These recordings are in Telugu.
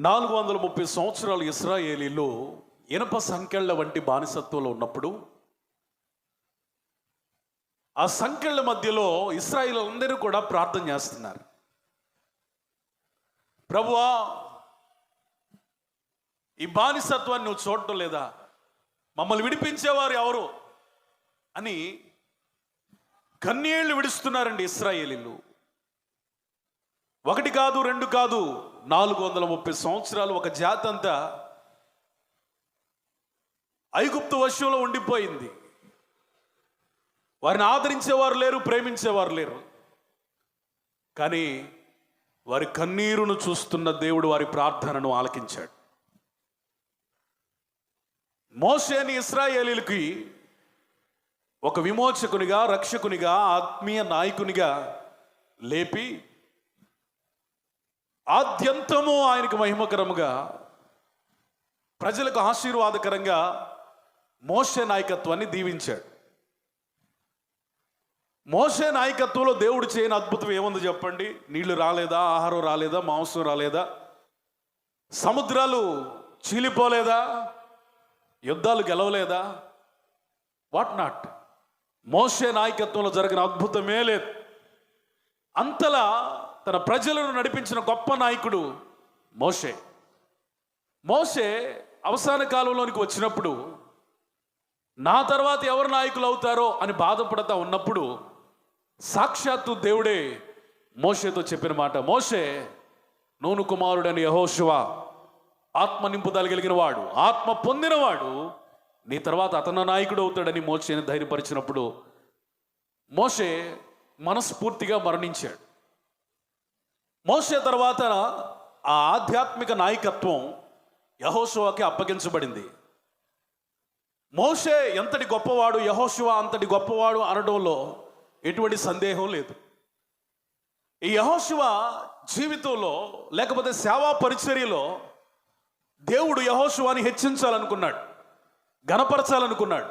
430 సంవత్సరాలు ఇశ్రాయేలీలు ఇనప సంకెళ్ళ వంటి బానిసత్వంలో ఉన్నప్పుడు ఆ సంకెళ్ళ మధ్యలో ఇశ్రాయేలీలందరూ కూడా ప్రార్థన చేస్తున్నారు. ప్రభువా, ఈ బానిసత్వాన్ని నువ్వు చూడటం లేదా? మమ్మల్ని విడిపించేవారు ఎవరు అని కన్నీళ్లు విడుస్తున్నారండి ఇశ్రాయేలీలు. ఒకటి కాదు, రెండు కాదు, 430 సంవత్సరాలు ఒక జాతి అంతా ఐగుప్తు వశంలో ఉండిపోయింది. వారిని ఆదరించేవారు లేరు, ప్రేమించేవారు లేరు. కానీ వారి కన్నీరును చూస్తున్న దేవుడు వారి ప్రార్థనను ఆలకించాడు. మోషేని ఇశ్రాయేలీలకి ఒక విమోచకునిగా, రక్షకునిగా, ఆత్మీయ నాయకునిగా లేపి ఆద్యంతము ఆయనకు మహిమకరముగా, ప్రజలకు ఆశీర్వాదకరంగా మోషే నాయకత్వాన్ని దీవించాడు. మోషే నాయకత్వంలో దేవుడు చేయని అద్భుతం ఏముంది చెప్పండి? నీళ్లు రాలేదా? ఆహారం రాలేదా? మాంసం రాలేదా? సముద్రాలు చీలిపోలేదా? యుద్ధాలు గెలవలేదా? What not? మోషే నాయకత్వంలో జరిగిన అద్భుతమే లేదు. అంతలా తన ప్రజలను నడిపించిన గొప్ప నాయకుడు మోషే. మోషే అవసాన కాలంలోనికి వచ్చినప్పుడు నా తర్వాత ఎవరు నాయకులు అవుతారో అని బాధపడతా ఉన్నప్పుడు సాక్షాత్తు దేవుడే మోషేతో చెప్పిన మాట, మోషే, నూను కుమారుడని యెహోషువ ఆత్మ నింపుదల కలిగిన వాడు, ఆత్మ పొందినవాడు, నీ తర్వాత అతను నాయకుడు అవుతాడని మోషేని ధైర్యపరిచినప్పుడు మోషే మనస్ఫూర్తిగా మరణించాడు. మోషే తర్వాత ఆ ఆధ్యాత్మిక నాయకత్వం యెహోషువకి అప్పగించబడింది. మోషే ఎంతటి గొప్పవాడు, యెహోషువ అంతటి గొప్పవాడు అనడంలో ఎటువంటి సందేహం లేదు. ఈ యెహోషువ జీవితంలో లేకపోతే సేవా పరిచర్యలో దేవుడు యెహోషువని హెచ్చించాలనుకున్నాడు, ఘనపరచాలనుకున్నాడు,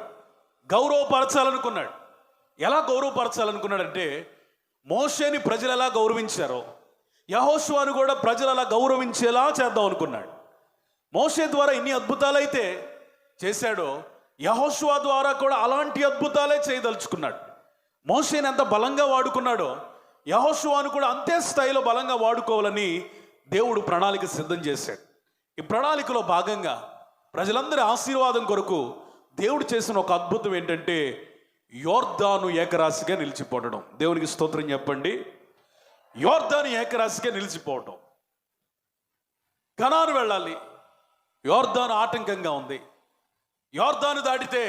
గౌరవపరచాలనుకున్నాడు. ఎలా గౌరవపరచాలనుకున్నాడంటే, మోషేని ప్రజలు ఎలా గౌరవించారో యెహోషువను కూడా ప్రజలు అలా గౌరవించేలా చేద్దాం అనుకున్నాడు. మోషే ద్వారా ఇన్ని అద్భుతాలైతే చేశాడో యెహోషువ ద్వారా కూడా అలాంటి అద్భుతాలే చేయదలుచుకున్నాడు. మోషేని ఎంత బలంగా వాడుకున్నాడో యెహోషువను కూడా అంతే స్థాయిలో బలంగా వాడుకోవాలని దేవుడు ప్రణాళిక సిద్ధం చేశాడు. ఈ ప్రణాళికలో భాగంగా ప్రజలందరి ఆశీర్వాదం కొరకు దేవుడు చేసిన ఒక అద్భుతం ఏంటంటే యోర్దాను ఏకరాశిగా నిలిచిపోవడం. దేవునికి స్తోత్రం చెప్పండి. యోర్దాను ఏకరాశిగా నిలిచిపోవటం. కనాను వెళ్ళాలి, యోర్దాను ఆటంకంగా ఉంది. యోర్దాను దాటితే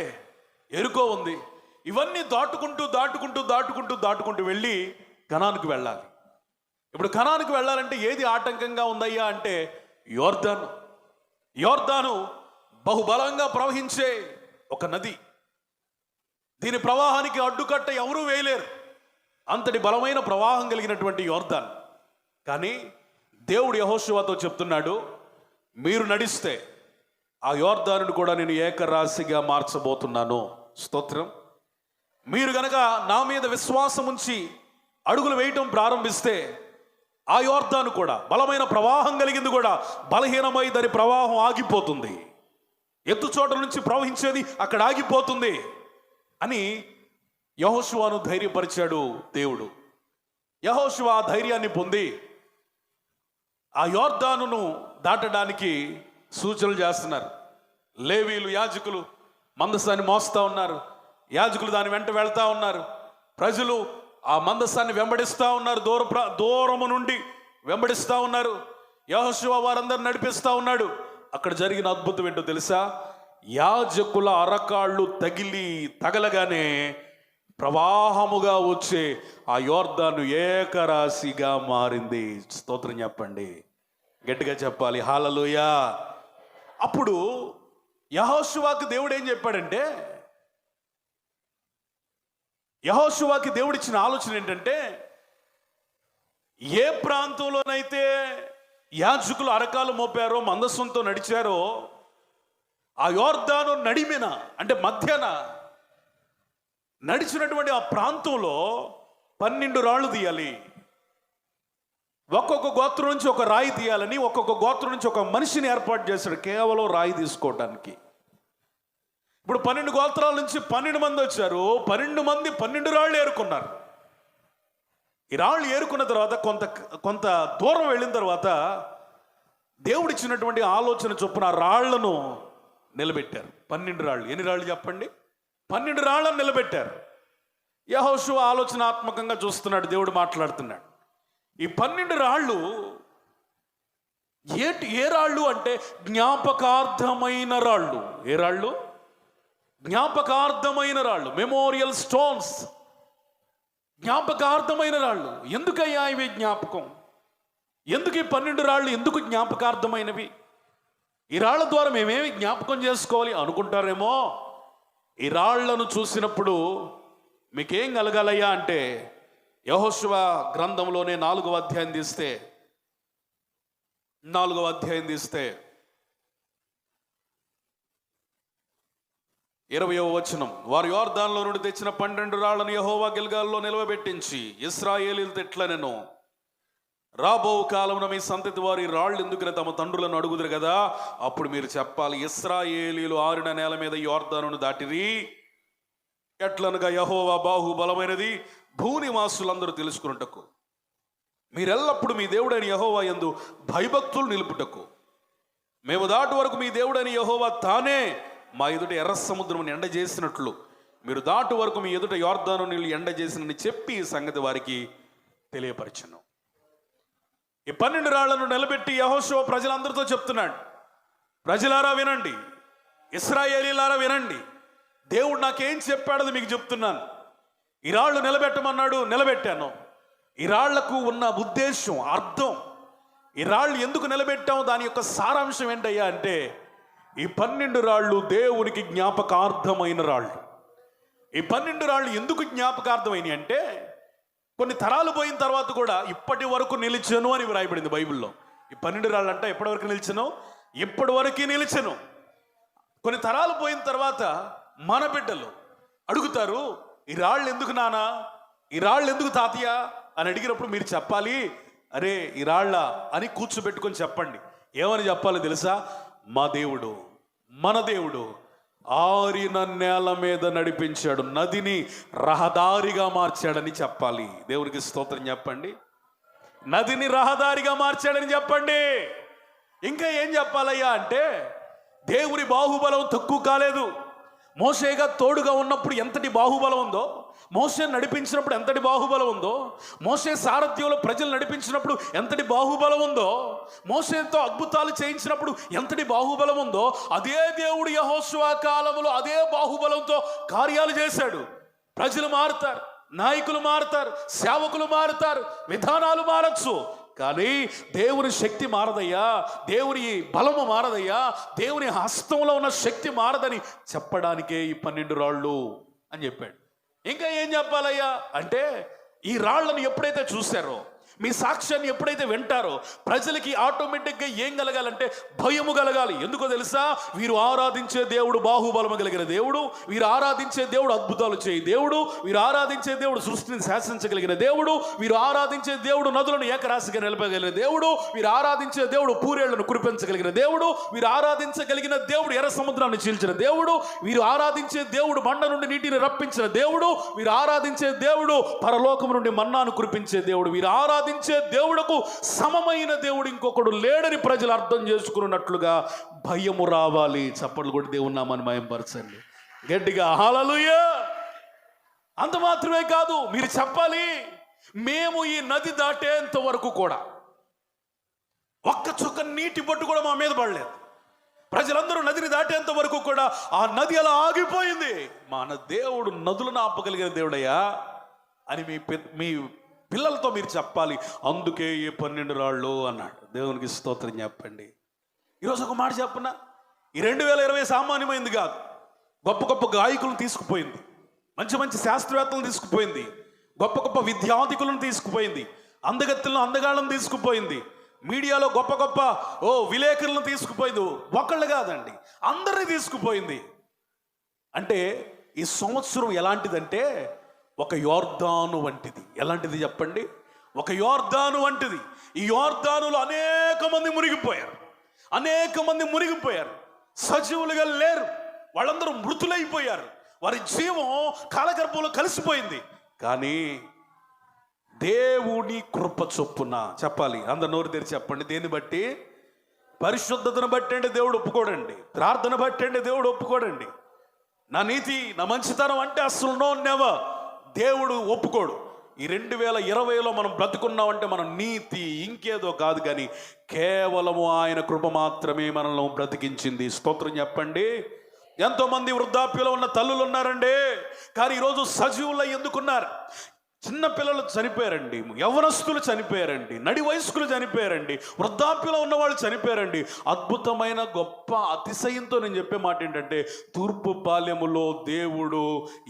ఎరుకో ఉంది. ఇవన్నీ దాటుకుంటూ దాటుకుంటూ దాటుకుంటూ దాటుకుంటూ వెళ్ళి కనానుకు వెళ్ళాలి. ఇప్పుడు కనానుకు వెళ్ళాలంటే ఏది ఆటంకంగా ఉందయ్యా అంటే యోర్దాను. యోర్దాను బహుబలంగా ప్రవహించే ఒక నది. దీని ప్రవాహానికి అడ్డుకట్ట ఎవరూ వేయలేరు. అంతటి బలమైన ప్రవాహం కలిగినటువంటి యోర్దాన్. కానీ దేవుడు యెహోషువతో చెప్తున్నాడు, మీరు నడిస్తే ఆ యోర్దానుని కూడా నేను ఏకరాశిగా మార్చబోతున్నాను. స్తోత్రం. మీరు గనక నా మీద విశ్వాసం ఉంచి అడుగులు వేయటం ప్రారంభిస్తే ఆ యోర్దాను కూడా బలమైన ప్రవాహం కలిగింది కూడా బలహీనమై దాని ప్రవాహం ఆగిపోతుంది. ఎత్తు చోట నుంచి ప్రవహించేది అక్కడ ఆగిపోతుంది అని యెహోషువను ధైర్యపరిచాడు దేవుడు. యెహోషువ ఆ ధైర్యాన్ని పొంది ఆ యోర్దానును దాటడానికి సూచనలు చేస్తున్నారు. లేవీలు, యాజకులు మందసాన్ని మోస్తూ ఉన్నారు. యాజకులు దాని వెంట వెళ్తా ఉన్నారు. ప్రజలు ఆ మందసాన్ని వెంబడిస్తూ ఉన్నారు. దూరము నుండి వెంబడిస్తూ ఉన్నారు. యెహోషువ వారందరూ నడిపిస్తూ ఉన్నాడు. అక్కడ జరిగిన అద్భుతం ఏంటో తెలుసా? యాజకుల అరకాళ్ళు తగలగానే ప్రవాహముగా వచ్చే ఆ యోర్దాను ఏకరాశిగా మారింది. స్తోత్రం చెప్పండి, గట్టిగా చెప్పాలి, హల్లెలూయా. అప్పుడు యెహోషువకి దేవుడు ఏం చెప్పాడంటే, యెహోషువకి దేవుడిచ్చిన ఆలోచన ఏంటంటే, ఏ ప్రాంతంలోనైతే యాజకులు అరకాలు మోపారో, మందస్సుతో నడిచారో, ఆ యోర్దాను నడిమిన అంటే మధ్యన నడిచినటువంటి ఆ ప్రాంతంలో 12 రాళ్ళు తీయాలి. ఒక్కొక్క గోత్రం నుంచి ఒక రాయి తీయాలని ఒక్కొక్క గోత్రం నుంచి ఒక మనిషిని ఏర్పాటు చేశాడు కేవలం రాయి తీసుకోవడానికి. ఇప్పుడు 12 గోత్రాల నుంచి 12 మంది వచ్చారు. 12 మంది 12 రాళ్ళు ఏరుకున్నారు. ఈ రాళ్ళు ఏరుకున్న తర్వాత కొంత దూరం వెళ్ళిన తర్వాత దేవుడు ఇచ్చినటువంటి ఆలోచన చొప్పున ఆ రాళ్లను నిలబెట్టారు. 12 రాళ్ళు. ఎన్ని రాళ్ళు చెప్పండి? 12 రాళ్లను నిలబెట్టారు. యెహోషువ ఆలోచనాత్మకంగా చూస్తున్నాడు, దేవుడు మాట్లాడుతున్నాడు. ఈ 12 రాళ్ళు ఏ రాళ్ళు అంటే జ్ఞాపకార్థమైన రాళ్ళు. ఏ రాళ్ళు? జ్ఞాపకార్థమైన రాళ్ళు, మెమోరియల్ స్టోన్స్, జ్ఞాపకార్థమైన రాళ్ళు. ఎందుకయ్యా ఇవి జ్ఞాపకం? ఎందుకు ఈ 12 రాళ్ళు ఎందుకు జ్ఞాపకార్థమైనవి? ఈ రాళ్ల ద్వారా మేమేమి జ్ఞాపకం చేసుకోవాలి అనుకుంటారేమో. ఈ రాళ్లను చూసినప్పుడు మీకేం కలగాలయ్యా అంటే యెహోషువ గ్రంథంలోనే 4వ అధ్యాయం తీస్తే 20వ వచనం, వారు యొర్దానులో నుండి తెచ్చిన 12 రాళ్లను యెహోవా గిల్గాల్లో నిలవబెట్టించి ఇశ్రాయేలీయులతో ఇట్లనెను, రాబో కాలమున మీ సంతతి వారి రాళ్ళు ఎందుకని తమ తండ్రులను అడుగుదురు కదా, అప్పుడు మీరు చెప్పాలి, ఇశ్రాయేలీయులు ఆరిన నేల మీద యొర్దానును దాటిరి. ఎట్లనగా యెహోవా బాహుబలమైనది భూనివాసులందరూ తెలుసుకున్నటకు, మీరెల్లప్పుడు మీ దేవుడైన యెహోవా యందు భయభక్తులు నిలుపుటకు, మేము దాటి వరకు మీ దేవుడైన యెహోవా తానే మా ఎదుట ఎర్ర సముద్రం ఎండ చేసినట్లు మీరు దాటి వరకు మీ ఎదుట యొర్దాను నీళ్ళు ఎండ చేసినని చెప్పి ఈ సంగతి వారికి తెలియపరచను. ఈ 12 రాళ్లను నిలబెట్టి యెహోషువ ప్రజలందరితో చెప్తున్నాడు, ప్రజలారా వినండి, ఇశ్రాయేలీయులారా వినండి, దేవుడు నాకేం చెప్పాడో మీకు చెప్తున్నాను. ఈ రాళ్ళు నిలబెట్టమన్నాడు, నిలబెట్టాను. ఈ రాళ్లకు ఉన్న ఉద్దేశం, అర్థం, ఈ రాళ్ళు ఎందుకు నిలబెట్టాము, దాని యొక్క సారాంశం ఏంటయ్యా అంటే ఈ 12 రాళ్ళు దేవునికి జ్ఞాపకార్థమైన రాళ్ళు. ఈ 12 రాళ్ళు ఎందుకు జ్ఞాపకార్థమైనవి అంటే కొన్ని తరాలు పోయిన తర్వాత కూడా ఇప్పటి వరకు నిలిచెను అని వ్రాయబడింది బైబిల్లో. ఈ 12 రాళ్ళు అంటే ఎప్పటి వరకు నిలిచెను? ఇప్పటి వరకు నిలిచెను. కొన్ని తరాలు పోయిన తర్వాత మన బిడ్డలు అడుగుతారు, ఈ రాళ్ళు ఎందుకు నానా, ఈ రాళ్ళు ఎందుకు తాతయ్య అని అడిగినప్పుడు మీరు చెప్పాలి, అరే ఈ రాళ్ళ అని కూర్చోబెట్టుకొని చెప్పండి. ఏమని చెప్పాలి తెలుసా? మా దేవుడు, మన దేవుడు ఆరిన నేల మీద నడిపించాడు, నదిని రహదారిగా మార్చాడని చెప్పాలి. దేవునికి స్తోత్రం చెప్పండి. నదిని రహదారిగా మార్చాడని చెప్పండి. ఇంకా ఏం చెప్పాలయ్యా అంటే దేవుని బాహుబలం తక్కువ కాలేదు. మోషేగా తోడుగా ఉన్నప్పుడు ఎంతటి బాహుబలం ఉందో, మోషే నడిపించినప్పుడు ఎంతటి బాహుబలం ఉందో, మోషే సారథ్యంలో ప్రజలు నడిపించినప్పుడు ఎంతటి బాహుబలం ఉందో, మోషేతో అద్భుతాలు చేయించినప్పుడు ఎంతటి బాహుబలం ఉందో, అదే దేవుడు యెహోషువ కాలంలో అదే బాహుబలంతో కార్యాలు చేశాడు. ప్రజలు మారుతారు, నాయకులు మారుతారు, సేవకులు మారుతారు, విధానాలు మారచ్చు, కానీ దేవుని శక్తి మారదయ్యా, దేవుని బలము మారదయ్యా, దేవుని హస్తంలో ఉన్న శక్తి మారదని చెప్పడానికే ఈ 12 రాళ్ళు అని చెప్పాడు. ఇంకా ఏం చెప్పాలయ్యా అంటే ఈ రాళ్లను ఎప్పుడైతే చూశారో, మీ సాక్ష్యాన్ని ఎప్పుడైతే వింటారో ప్రజలకి ఆటోమేటిక్గా ఏం కలగాలంటే భయము కలగాలి. ఎందుకో తెలుసా? వీరు ఆరాధించే దేవుడు బాహుబలము కలిగిన దేవుడు, వీరు ఆరాధించే దేవుడు అద్భుతాలు చేయి దేవుడు, వీరు ఆరాధించే దేవుడు సృష్టిని శాసించగలిగిన దేవుడు, వీరు ఆరాధించే దేవుడు నదులను ఏకరాశిగా నిలపగలిగిన దేవుడు, వీరు ఆరాధించే దేవుడు పూరేళ్లను కురిపించగలిగిన దేవుడు, వీరు ఆరాధించగలిగిన దేవుడు ఎర్ర సముద్రాన్ని చీల్చిన దేవుడు, వీరు ఆరాధించే దేవుడు బండ నుండి నీటిని రప్పించిన దేవుడు, వీరు ఆరాధించే దేవుడు పరలోకము నుండి మన్నాను కురిపించే దేవుడు, వీరు ఆరాధించే దేవుడుకు సమమైన దేవుడు ఇంకొకడు లేడని ప్రజలు అర్థం చేసుకున్నట్లుగా భయము రావాలి. చప్పట్లు కొట్టి దేవుని నామాన్ని మహిమపరచండి గట్టిగా, హల్లెలూయా. అంత మాత్రమే కాదు, మీరు చెప్పాలి, మేము ఈ నది దాటేంత వరకు కూడా ఒక్క చుక్క నీటి బొట్టు కూడా మా మీద పడలేదు. ప్రజలందరూ నదిని దాటేంత వరకు కూడా ఆ నది అలా ఆగిపోయింది. మన దేవుడు నదులను ఆపగలిగిన దేవుడయ్యా అని మీ పిల్లలతో మీరు చెప్పాలి. అందుకే ఈ 12 రాళ్ళు అన్నాడు. దేవునికి స్తోత్రం చెప్పండి. ఈరోజు ఒక మాట చెప్పనా, ఈ 2020 సామాన్యమైంది కాదు. గొప్ప గొప్ప గాయకులను తీసుకుపోయింది, మంచి మంచి శాస్త్రవేత్తలను తీసుకుపోయింది, గొప్ప గొప్ప విద్యాధికులను తీసుకుపోయింది, అందగత్తెలను అందగాళ్ళను తీసుకుపోయింది, మీడియాలో గొప్ప గొప్ప విలేకరులను తీసుకుపోయింది. ఒకళ్ళు కాదండి, అందరినీ తీసుకుపోయింది. అంటే ఈ సంవత్సరం ఎలాంటిదంటే ఒక యొర్దాను వంటిది. ఎలాంటిది చెప్పండి? ఒక యోర్దాను వంటిది. ఈ యోర్దానులో అనేక మంది మునిగిపోయారు, సజీవులుగా లేరు, వాళ్ళందరూ మృతులైపోయారు, వారి జీవం కాలగర్భంలో కలిసిపోయింది. కానీ దేవుని కృప చొప్పున, చెప్పాలి అందరు నోరు తెరిచి చెప్పండి, దేన్ని బట్టి? పరిశుద్ధతను బట్టి అంటే దేవుడు ఒప్పుకోడండి, ప్రార్థన బట్టి అంటే దేవుడు ఒప్పుకోడండి, నా నీతి నా మంచితనం అంటే అసలు నో నెవర్ దేవుడు ఒప్పుకోడు. ఈ 2020లో మనం బ్రతుకున్నామంటే మన నీతి ఇంకేదో కాదు, కానీ కేవలము ఆయన కృప మాత్రమే మనల్ని బ్రతికించింది. స్తోత్రం చెప్పండి. ఎంతోమంది వృద్ధాప్యలో ఉన్న తల్లులు ఉన్నారండి, కానీ ఈరోజు సజీవులు ఎందుకున్నారు? చిన్న పిల్లలు చనిపోయారండి, యవ్వనస్తులు చనిపోయారండి, నడి వయస్కులు చనిపోయారండి, వృద్ధాప్యలో ఉన్న వాళ్ళు చనిపోయారండి. అద్భుతమైన గొప్ప అతిశయంతో నేను చెప్పే మాట ఏంటంటే, తూర్పు పాలెములో దేవుడు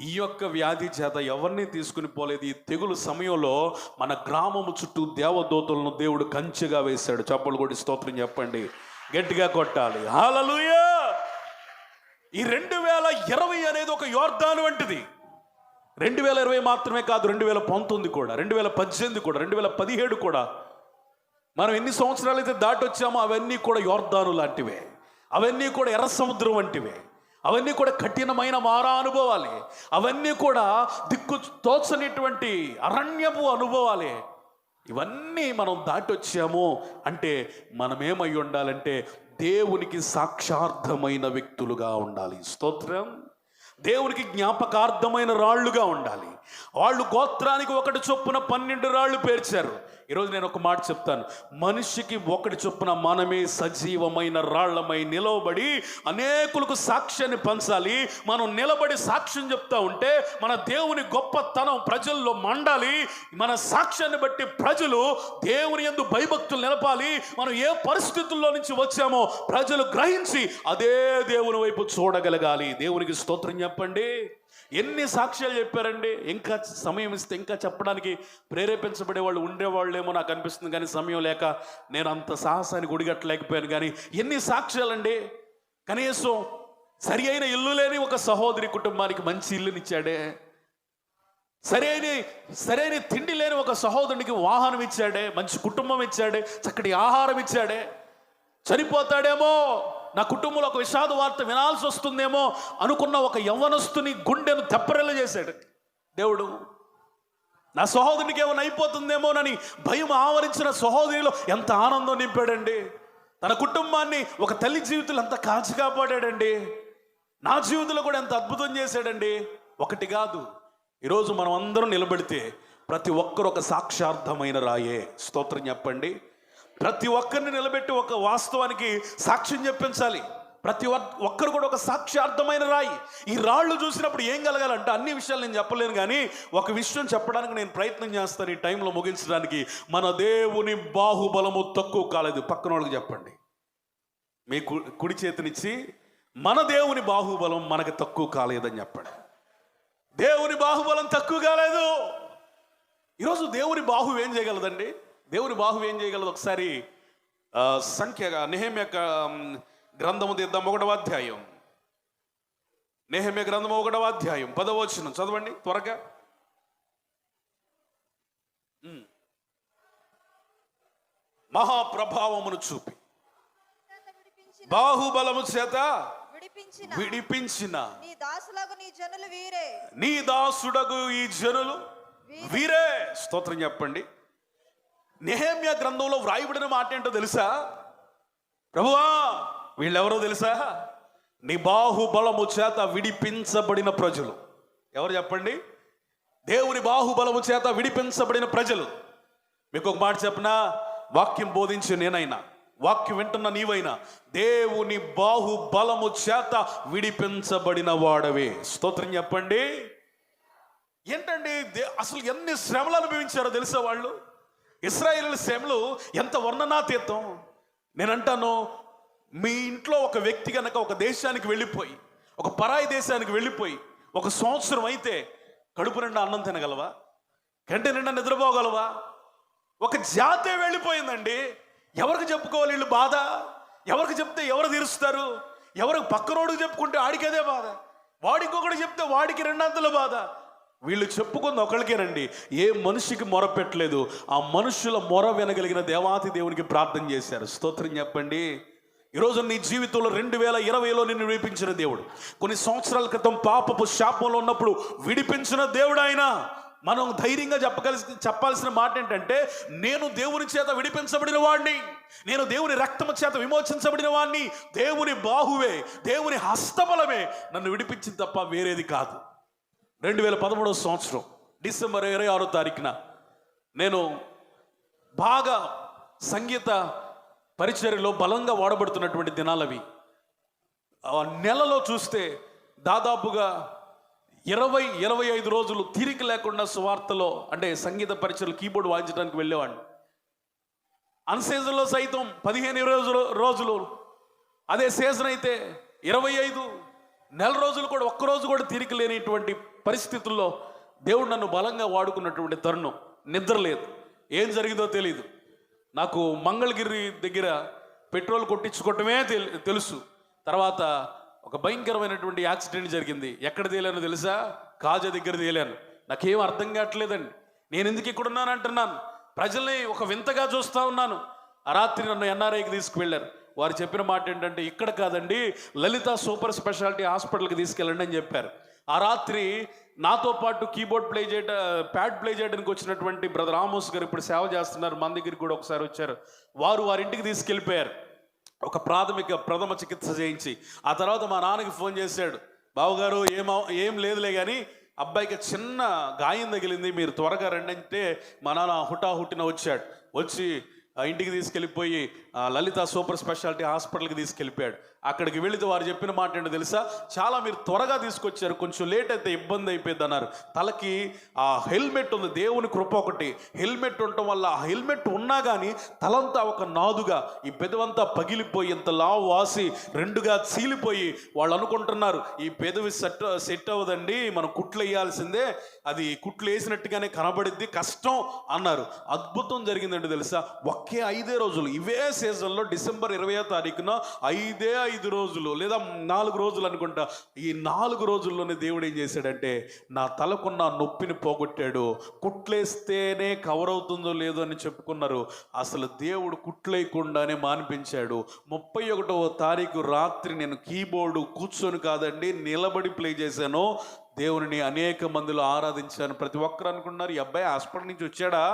ఈ యొక్క వ్యాధి చేత ఎవరిని తీసుకుని పోలేదు. ఈ తెగులు సమయంలో మన గ్రామము చుట్టూ దేవదూతలను దేవుడు కంచెగా వేశాడు. చప్పలు కొట్టి స్తోత్రం చెప్పండి, గట్టిగా కొట్టాలి. హల్లెలూయా. ఈ 2020 అనేది ఒక యోర్దాను వంటిది. 2020 మాత్రమే కాదు, 2019 కూడా, 2018 కూడా, 2017 కూడా, మనం ఎన్ని సంవత్సరాలు అయితే దాటొచ్చామో అవన్నీ కూడా యోర్దాను లాంటివే, అవన్నీ కూడా ఎర్ర సముద్రం వంటివే, అవన్నీ కూడా కఠినమైన మారా అనుభవాలే, అవన్నీ కూడా దిక్కు తోచనిటువంటి అరణ్యపు అనుభవాలే. ఇవన్నీ మనం దాటొచ్చాము అంటే మనమేమై ఉండాలంటే దేవునికి సాక్షార్థమైన వ్యక్తులుగా ఉండాలి. స్తోత్రం. దేవునికి జ్ఞాపకార్థమైన రాళ్లుగా ఉండాలి. వాళ్ళు గోత్రానికి ఒకటి చొప్పున 12 రాళ్ళు పేర్చారు. ఈరోజు నేను ఒక మాట చెప్తాను, మనిషికి ఒకటి చొప్పున మనమే సజీవమైన రాళ్లమై నిలవబడి అనేకులకు సాక్ష్యాన్ని పంచాలి. మనం నిలబడి సాక్ష్యం చెప్తా ఉంటే మన దేవుని గొప్పతనం ప్రజల్లో మండాలి. మన సాక్ష్యాన్ని బట్టి ప్రజలు దేవుని యందు భయభక్తులు నిలపాలి. మనం ఏ పరిస్థితుల్లో నుంచి వచ్చామో ప్రజలు గ్రహించి అదే దేవుని వైపు చూడగలగాలి. దేవునికి స్తోత్రం చెప్పండి. ఎన్ని సాక్ష్యాలు చెప్పారండి. ఇంకా సమయం ఇస్తే ఇంకా చెప్పడానికి ప్రేరేపించబడే వాళ్ళు ఉండేవాళ్ళేమో నాకు అనిపిస్తుంది, కానీ సమయం లేక నేను అంత సాహసాన్ని గుడిగట్టలేకపోయాను. కానీ ఎన్ని సాక్ష్యాలండి. కనీసం సరి అయిన ఇల్లు లేని ఒక సహోదరి కుటుంబానికి మంచి ఇల్లునిచ్చాడే, సరైన తిండి లేని ఒక సహోదరునికి వాహనం ఇచ్చాడే, మంచి కుటుంబం ఇచ్చాడే, చక్కటి ఆహారం ఇచ్చాడే. చనిపోతాడేమో, నా కుటుంబంలో ఒక విషాద వార్త వినాల్సి వస్తుందేమో అనుకున్న ఒక యవ్వనస్తుని గుండెను తెప్పరెల్ల చేశాడు దేవుడు. నా సహోదరునికి ఏమైనా అయిపోతుందేమోనని భయం ఆవరించిన సహోదరిలో ఎంత ఆనందం నింపాడండి. తన కుటుంబాన్ని, ఒక తల్లి జీవితంలో ఎంత కాచి కాపాడాడండి. నా జీవితంలో కూడా ఎంత అద్భుతం చేశాడండి. ఒకటి కాదు, ఈరోజు మనం అందరం నిలబెడితే ప్రతి ఒక్కరు ఒక సాక్షార్థమైన రాయే. స్తోత్రం చెప్పండి. ప్రతి ఒక్కరిని నిలబెట్టి ఒక వాస్తవానికి సాక్ష్యం చెప్పించాలి. ప్రతి ఒక్కరు కూడా ఒక సాక్ష్యార్థమైన రాయి. ఈ రాళ్ళు చూసినప్పుడు ఏం కలగాలంటే, అన్ని విషయాలు నేను చెప్పలేను, కానీ ఒక విషయం చెప్పడానికి నేను ప్రయత్నం చేస్తాను ఈ టైంలో ముగించడానికి. మన దేవుని బాహుబలము తక్కువ కాలేదు. పక్కన వాళ్ళకి చెప్పండి, మీ కుడి చేతినిచ్చి, మన దేవుని బాహుబలం మనకు తక్కువ కాలేదని చెప్పండి. దేవుని బాహుబలం తక్కువ కాలేదు. ఈరోజు దేవుని బాహు ఏం చేయగలదండి? దేవుని బాహు ఏం చేయగలదు? ఒకసారి నెహెమ్యా గ్రంథము తీద్దాం. 1వ అధ్యాయం, నెహెమ్యా గ్రంథము 1వ అధ్యాయం 10వ వచనం చదవండి త్వరగా. మహాప్రభావమును చూపి బాహుబలము చేత విడిపించిన నీ దాసుడగు ఈ జనులు వీరే. స్తోత్రం చెప్పండి. నెహెమ్యా గ్రంథంలో వ్రాయబడిన మాట ఏంటో తెలుసా? ప్రభువా, వీళ్ళెవరో తెలుసా? నీ బాహుబలము చేత విడిపించబడిన ప్రజలు. ఎవరు చెప్పండి? దేవుని బాహుబలము చేత విడిపించబడిన ప్రజలు. మీకు ఒక మాట చెప్పనా? వాక్యం బోధించి నేనైనా, వాక్యం వింటున్న నీవైనా, దేవుని బాహుబలము చేత విడిపించబడిన వాడవే. స్తోత్రం చెప్పండి. ఏంటండి అసలు ఎన్ని శ్రమలు అనుభవించారో తెలుసా వాళ్ళు? ఇశ్రాయేలు శ్రమలు ఎంత వర్ణనాతీతం. నేనంటాను, మీ ఇంట్లో ఒక వ్యక్తి కనుక ఒక దేశానికి వెళ్ళిపోయి, ఒక పరాయి దేశానికి వెళ్ళిపోయి 1 సంవత్సరం అయితే కడుపు నిండా అన్నం తినగలవా? గంట నిండా నిద్రపోగలవా? ఒక జాతే వెళ్ళిపోయిందండి. ఎవరికి చెప్పుకోవాలి వీళ్ళు బాధ? ఎవరికి చెప్తే ఎవరు తీరుస్తారు? ఎవరికి పక్కనోడికి చెప్పుకుంటే ఆడికి అదే బాధ, వాడికి ఒకటి చెప్తే వాడికి 2 బాధ. వీళ్ళు చెప్పుకుంది ఒకరికేనండి. ఏ మనిషికి మొర పెట్టలేదు. ఆ మనుషుల మొర వినగలిగిన దేవాతి దేవునికి ప్రార్థన చేశారు. స్తోత్రం చెప్పండి. ఈరోజు నీ జీవితంలో 2020లో నిన్ను విడిపించిన దేవుడు, కొన్ని సంవత్సరాల క్రితం పాపపు శాపంలో ఉన్నప్పుడు విడిపించిన దేవుడు ఆయన. మనం ధైర్యంగా చెప్పాల్సిన మాట ఏంటంటే, నేను దేవుని చేత విడిపించబడిన వాడిని, నేను దేవుని రక్తము చేత విమోచించబడిన వాడిని. దేవుని బాహువే, దేవుని హస్తబలమే నన్ను విడిపించింది తప్ప వేరేది కాదు. 2013 సంవత్సరం డిసెంబర్ 26వ తారీఖున నేను బాగా సంగీత పరిచర్యలో బలంగా వాడబడుతున్నటువంటి దినాలవి. నెలలో చూస్తే దాదాపుగా 20-25 రోజులు తీరిక లేకుండా సువార్తలో, అంటే సంగీత పరిచయలు కీబోర్డ్ వాయించడానికి వెళ్ళేవాడిని. అన్సీజన్లో సైతం 15-20 రోజులు, అదే సీజన్ అయితే 25 నెల రోజులు కూడా, ఒక్కరోజు కూడా తీరిక లేనిటువంటి పరిస్థితుల్లో దేవుడు నన్ను బలంగా వాడుకున్నటువంటి తరుణం. నిద్ర లేదు, ఏం జరిగిందో తెలియదు. నాకు మంగళగిరి దగ్గర పెట్రోల్ కొట్టించుకోవటమే తెలుసు. తర్వాత ఒక భయంకరమైనటువంటి యాక్సిడెంట్ జరిగింది. ఎక్కడ తేలానో తెలుసా? కాజా దగ్గర తేలాను. నాకేం అర్థం కావట్లేదండి. నేను ఎందుకు ఇక్కడ ఉన్నాను అంటున్నాను. ప్రజల్ని ఒక వింతగా చూస్తూ ఉన్నాను. ఆ రాత్రి నన్ను ఎన్ఆర్ఐకి తీసుకువెళ్ళారు. వారు చెప్పిన మాట ఏంటంటే, ఇక్కడ కాదండి, లలిత సూపర్ స్పెషాలిటీ హాస్పిటల్కి తీసుకెళ్ళండి అని చెప్పారు. ఆ రాత్రి నాతో పాటు కీబోర్డ్ ప్యాడ్ ప్లే చేయడానికి వచ్చినటువంటి బ్రదర్ ఆమోస్ గారు ఇప్పుడు సేవ చేస్తున్నారు, మన దగ్గరికి కూడా ఒకసారి వచ్చారు. వారింటికి తీసుకెళ్ళిపోయారు. ఒక ప్రథమ చికిత్స చేయించి ఆ తర్వాత మా నాన్నకి ఫోన్ చేశాడు. బావగారు ఏం లేదులే కానీ అబ్బాయికి చిన్న గాయం తగిలింది, మీరు త్వరగా రండి అంటే మా నాన్న హుటాహుట్టిన వచ్చాడు. వచ్చి ఇంటికి తీసుకెళ్ళిపోయి లలిత సూపర్ స్పెషాలిటీ హాస్పిటల్కి తీసుకెళ్ళిపోయాడు. అక్కడికి వెళితే వారు చెప్పిన మాట ఏంటో తెలుసా? చాలా మీరు త్వరగా తీసుకొచ్చారు, కొంచెం లేట్ అయితే ఇబ్బంది అయిపోయింది అన్నారు. తలకి ఆ హెల్మెట్ ఉంది, దేవుని కృప ఒకటి. హెల్మెట్ ఉండటం వల్ల, ఆ హెల్మెట్ ఉన్నా కానీ తలంతా ఒక నాదుగా, ఈ పెదవంతా పగిలిపోయి ఇంత లావు వాసి రెండుగా చీలిపోయి వాళ్ళు అనుకుంటున్నారు ఈ పెదవి సెట్ అవ్వదండి, మనం కుట్లు వేయాల్సిందే, అది కుట్లు వేసినట్టుగానే కనబడిద్ది, కష్టం అన్నారు. అద్భుతం జరిగిందండి తెలుసా? ఒకే 5 రోజులు, ఇవే సీజన్లో డిసెంబర్ 20వ తారీఖున 5 రోజులు లేదా 4 రోజులు అనుకుంటా, ఈ 4 రోజుల్లోనే దేవుడు ఏం చేశాడంటే నా తలకున్న నొప్పిని పోగొట్టాడు. కుట్లేస్తేనే కవర్ అవుతుందో లేదో అని చెప్పుకున్నారు. అసలు దేవుడు కుట్లేయకుండానే మానిపించాడు. 31వ తారీఖు రాత్రి నేను కీబోర్డు కూర్చొని కాదండి, నిలబడి ప్లే చేశాను. దేవుని అనేక మందిలో ఆరాధించాను. ప్రతి ఒక్కరు అనుకున్నారు, ఈ అబ్బాయి హాస్పిటల్ నుంచి వచ్చాడా,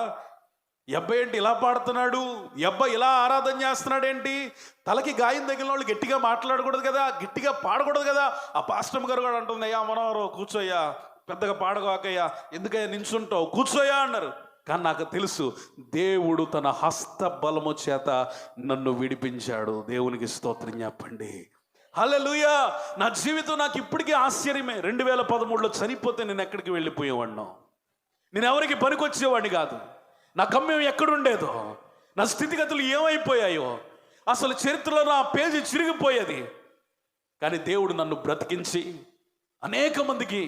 ఈ అబ్బాయి ఏంటి ఇలా పాడుతున్నాడు, ఈ అబ్బాయి ఇలా ఆరాధన చేస్తున్నాడు ఏంటి, తలకి గాయం తగిలిన వాళ్ళు గట్టిగా మాట్లాడకూడదు కదా, గట్టిగా పాడకూడదు కదా. ఆ పాస్టమ్ గారు కూడా అంటుంది, అయ్యా మనోహరు కూర్చోయ్యా, పెద్దగా పాడగాకయ్యా, ఎందుకయ్యా నించుంటావు, కూర్చోయ్యా అన్నారు. కానీ నాకు తెలుసు దేవుడు తన హస్త బలము చేత నన్ను విడిపించాడు. దేవునికి స్తోత్రం చెప్పండి. హల్లెలూయా. నా జీవితం నాకు ఇప్పటికీ ఆశ్చర్యమే. 2013లో చనిపోతే నేను ఎక్కడికి వెళ్ళిపోయేవాడినో, నేను ఎవరికి పనికొచ్చేవాడిని కాదు, నా గమ్యం ఎక్కడుండేదో, నా స్థితిగతులు ఏమైపోయాయో, అసలు చరిత్రలో నా పేజీ చిరిగిపోయేది. కానీ దేవుడు నన్ను బ్రతికించి అనేక మందికి,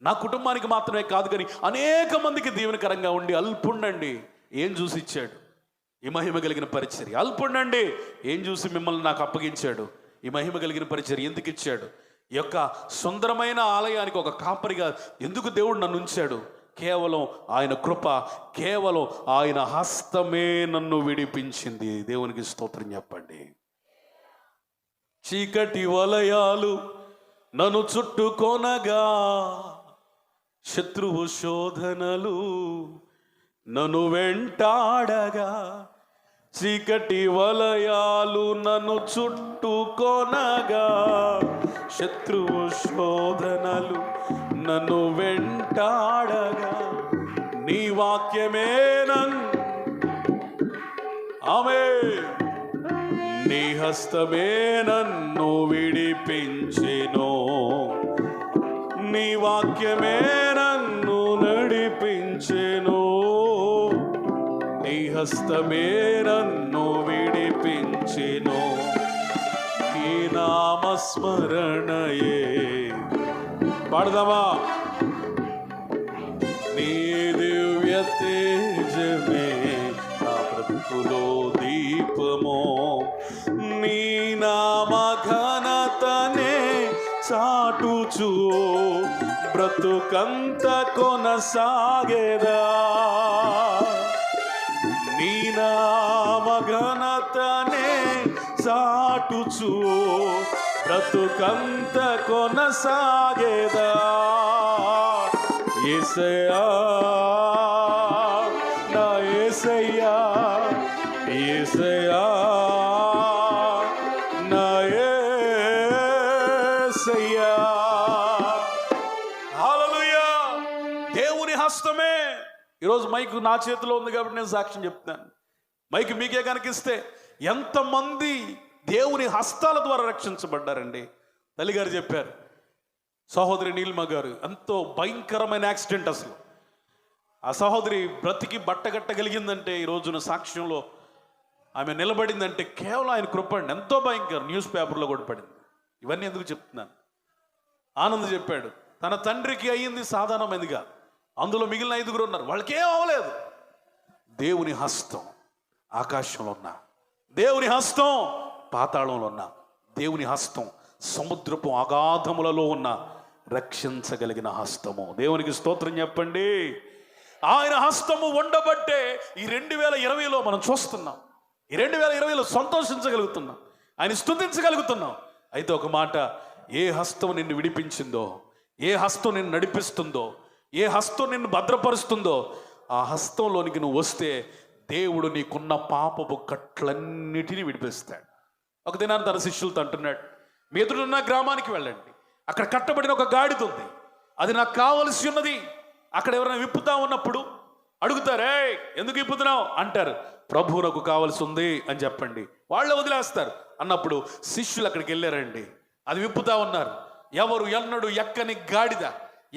నా కుటుంబానికి మాత్రమే కాదు కానీ అనేక మందికి దీవెనకరంగా ఉండి, అల్పుండండి ఏం చూసి ఇచ్చాడు ఈ మహిమ కలిగిన పరిచర్య, అల్పుండండి ఏం చూసి మిమ్మల్ని నాకు అప్పగించాడు, ఈ మహిమ కలిగిన పరిచర్య ఎందుకు ఇచ్చాడు, ఈ యొక్క సుందరమైన ఆలయానికి ఒక కాపరిగా ఎందుకు దేవుడు నన్ను ఉంచాడు? కేవలం ఆయన కృప, కేవలం ఆయన హస్తమే నన్ను విడిపించింది. దేవునికి స్తోత్రం చెప్పండి. చీకటి వలయాలు నన్ను చుట్టుకొనగా, శత్రువు శోధనలు నన్ను వెంటాడగా, చీకటి వలయాలు నన్ను చుట్టుకొనగా, శత్రువు శోధనలు నన్ను వెంటాడగా, నీ వాక్యమే నీ హస్తమే నన్ను విడిపించెను, నీ వాక్యమే నన్ను నడిపించెను, నీ హస్తమే నన్ను విడిపించెను, ఈ నామస్మరణయే. పాడదామా? నీ దివ్య తేజమే నా బ్రతుకులో దీపమో, నీ నామ ఘనతనే చాటుచు బ్రతుకంత కొనసాగేదా, నీ నామ ఘనతనే చాటుచు బ్రతుకంత కొనసాగేదా. యేసయ్యా నా యేసయ్యా, యేసయ్యా నా యేసయ్యా. హల్లెలూయా. దేవుని హస్తమే. ఈరోజు మైక్ నా చేతిలో ఉంది కాబట్టి నేను సాక్ష్యం చెప్తున్నాను. మైక్ మీకే కనిపిస్తే ఎంతమంది దేవుని హస్తాల ద్వారా రక్షించబడ్డారండి. తల్లిగారు చెప్పారు, సహోదరి నీలిమ గారు, ఎంతో భయంకరమైన యాక్సిడెంట్. అసలు ఆ సహోదరి బ్రతికి బట్టగట్టగలిగిందంటే, ఈ రోజున సాక్ష్యంలో ఆమె నిలబడిందంటే కేవలం ఆయన కృప అండి. ఎంతో భయంకరం. న్యూస్ పేపర్లో కూడా పడింది. ఇవన్నీ ఎందుకు చెప్తున్నాను? ఆనంద్ చెప్పాడు, తన తండ్రికి అయ్యింది సాధారణమైనదిగా, అందులో మిగిలిన 5 ఉన్నారు, వాళ్ళకేం అవ్వలేదు. దేవుని హస్తం ఆకాశంలో ఉన్నా, దేవుని హస్తం పాతాళంలో ఉన్నా, దేవుని హస్తం సముద్రపు అగాధములలో ఉన్న రక్షించగలిగిన హస్తము. దేవునికి స్తోత్రం చెప్పండి. ఆయన హస్తము ఉండబట్టే ఈ 2020లో మనం చూస్తున్నాం. ఈ 2020లో సంతోషించగలుగుతున్నాం, ఆయన స్తుతించగలుగుతున్నాం. అయితే ఒక మాట, ఏ హస్తం నిన్ను విడిపించిందో, ఏ హస్తం నిన్ను నడిపిస్తుందో, ఏ హస్తం నిన్ను భద్రపరుస్తుందో, ఆ హస్తంలోనికి నువ్వు వస్తే దేవుడు నీకున్న పాపపు కట్లన్నిటినీ విడిపిస్తాడు. ఒక దినాన్ని తన శిష్యులతో అంటున్నాడు, మీ ఎదురున్న గ్రామానికి వెళ్ళండి, అక్కడ కట్టబడిన ఒక గాడిద ఉంది, అది నాకు కావలసి ఉన్నది. అక్కడ ఎవరైనా విప్పుతా ఉన్నప్పుడు అడుగుతారే, ఎందుకు విప్పుతున్నావు అంటారు, ప్రభువు నాకు కావలసి ఉంది అని చెప్పండి, వాళ్ళే వదిలేస్తారు అన్నప్పుడు శిష్యులు అక్కడికి వెళ్ళారండి. అది విప్పుతా ఉన్నారు. ఎవరు ఎన్నడూ ఎక్కని గాడిద,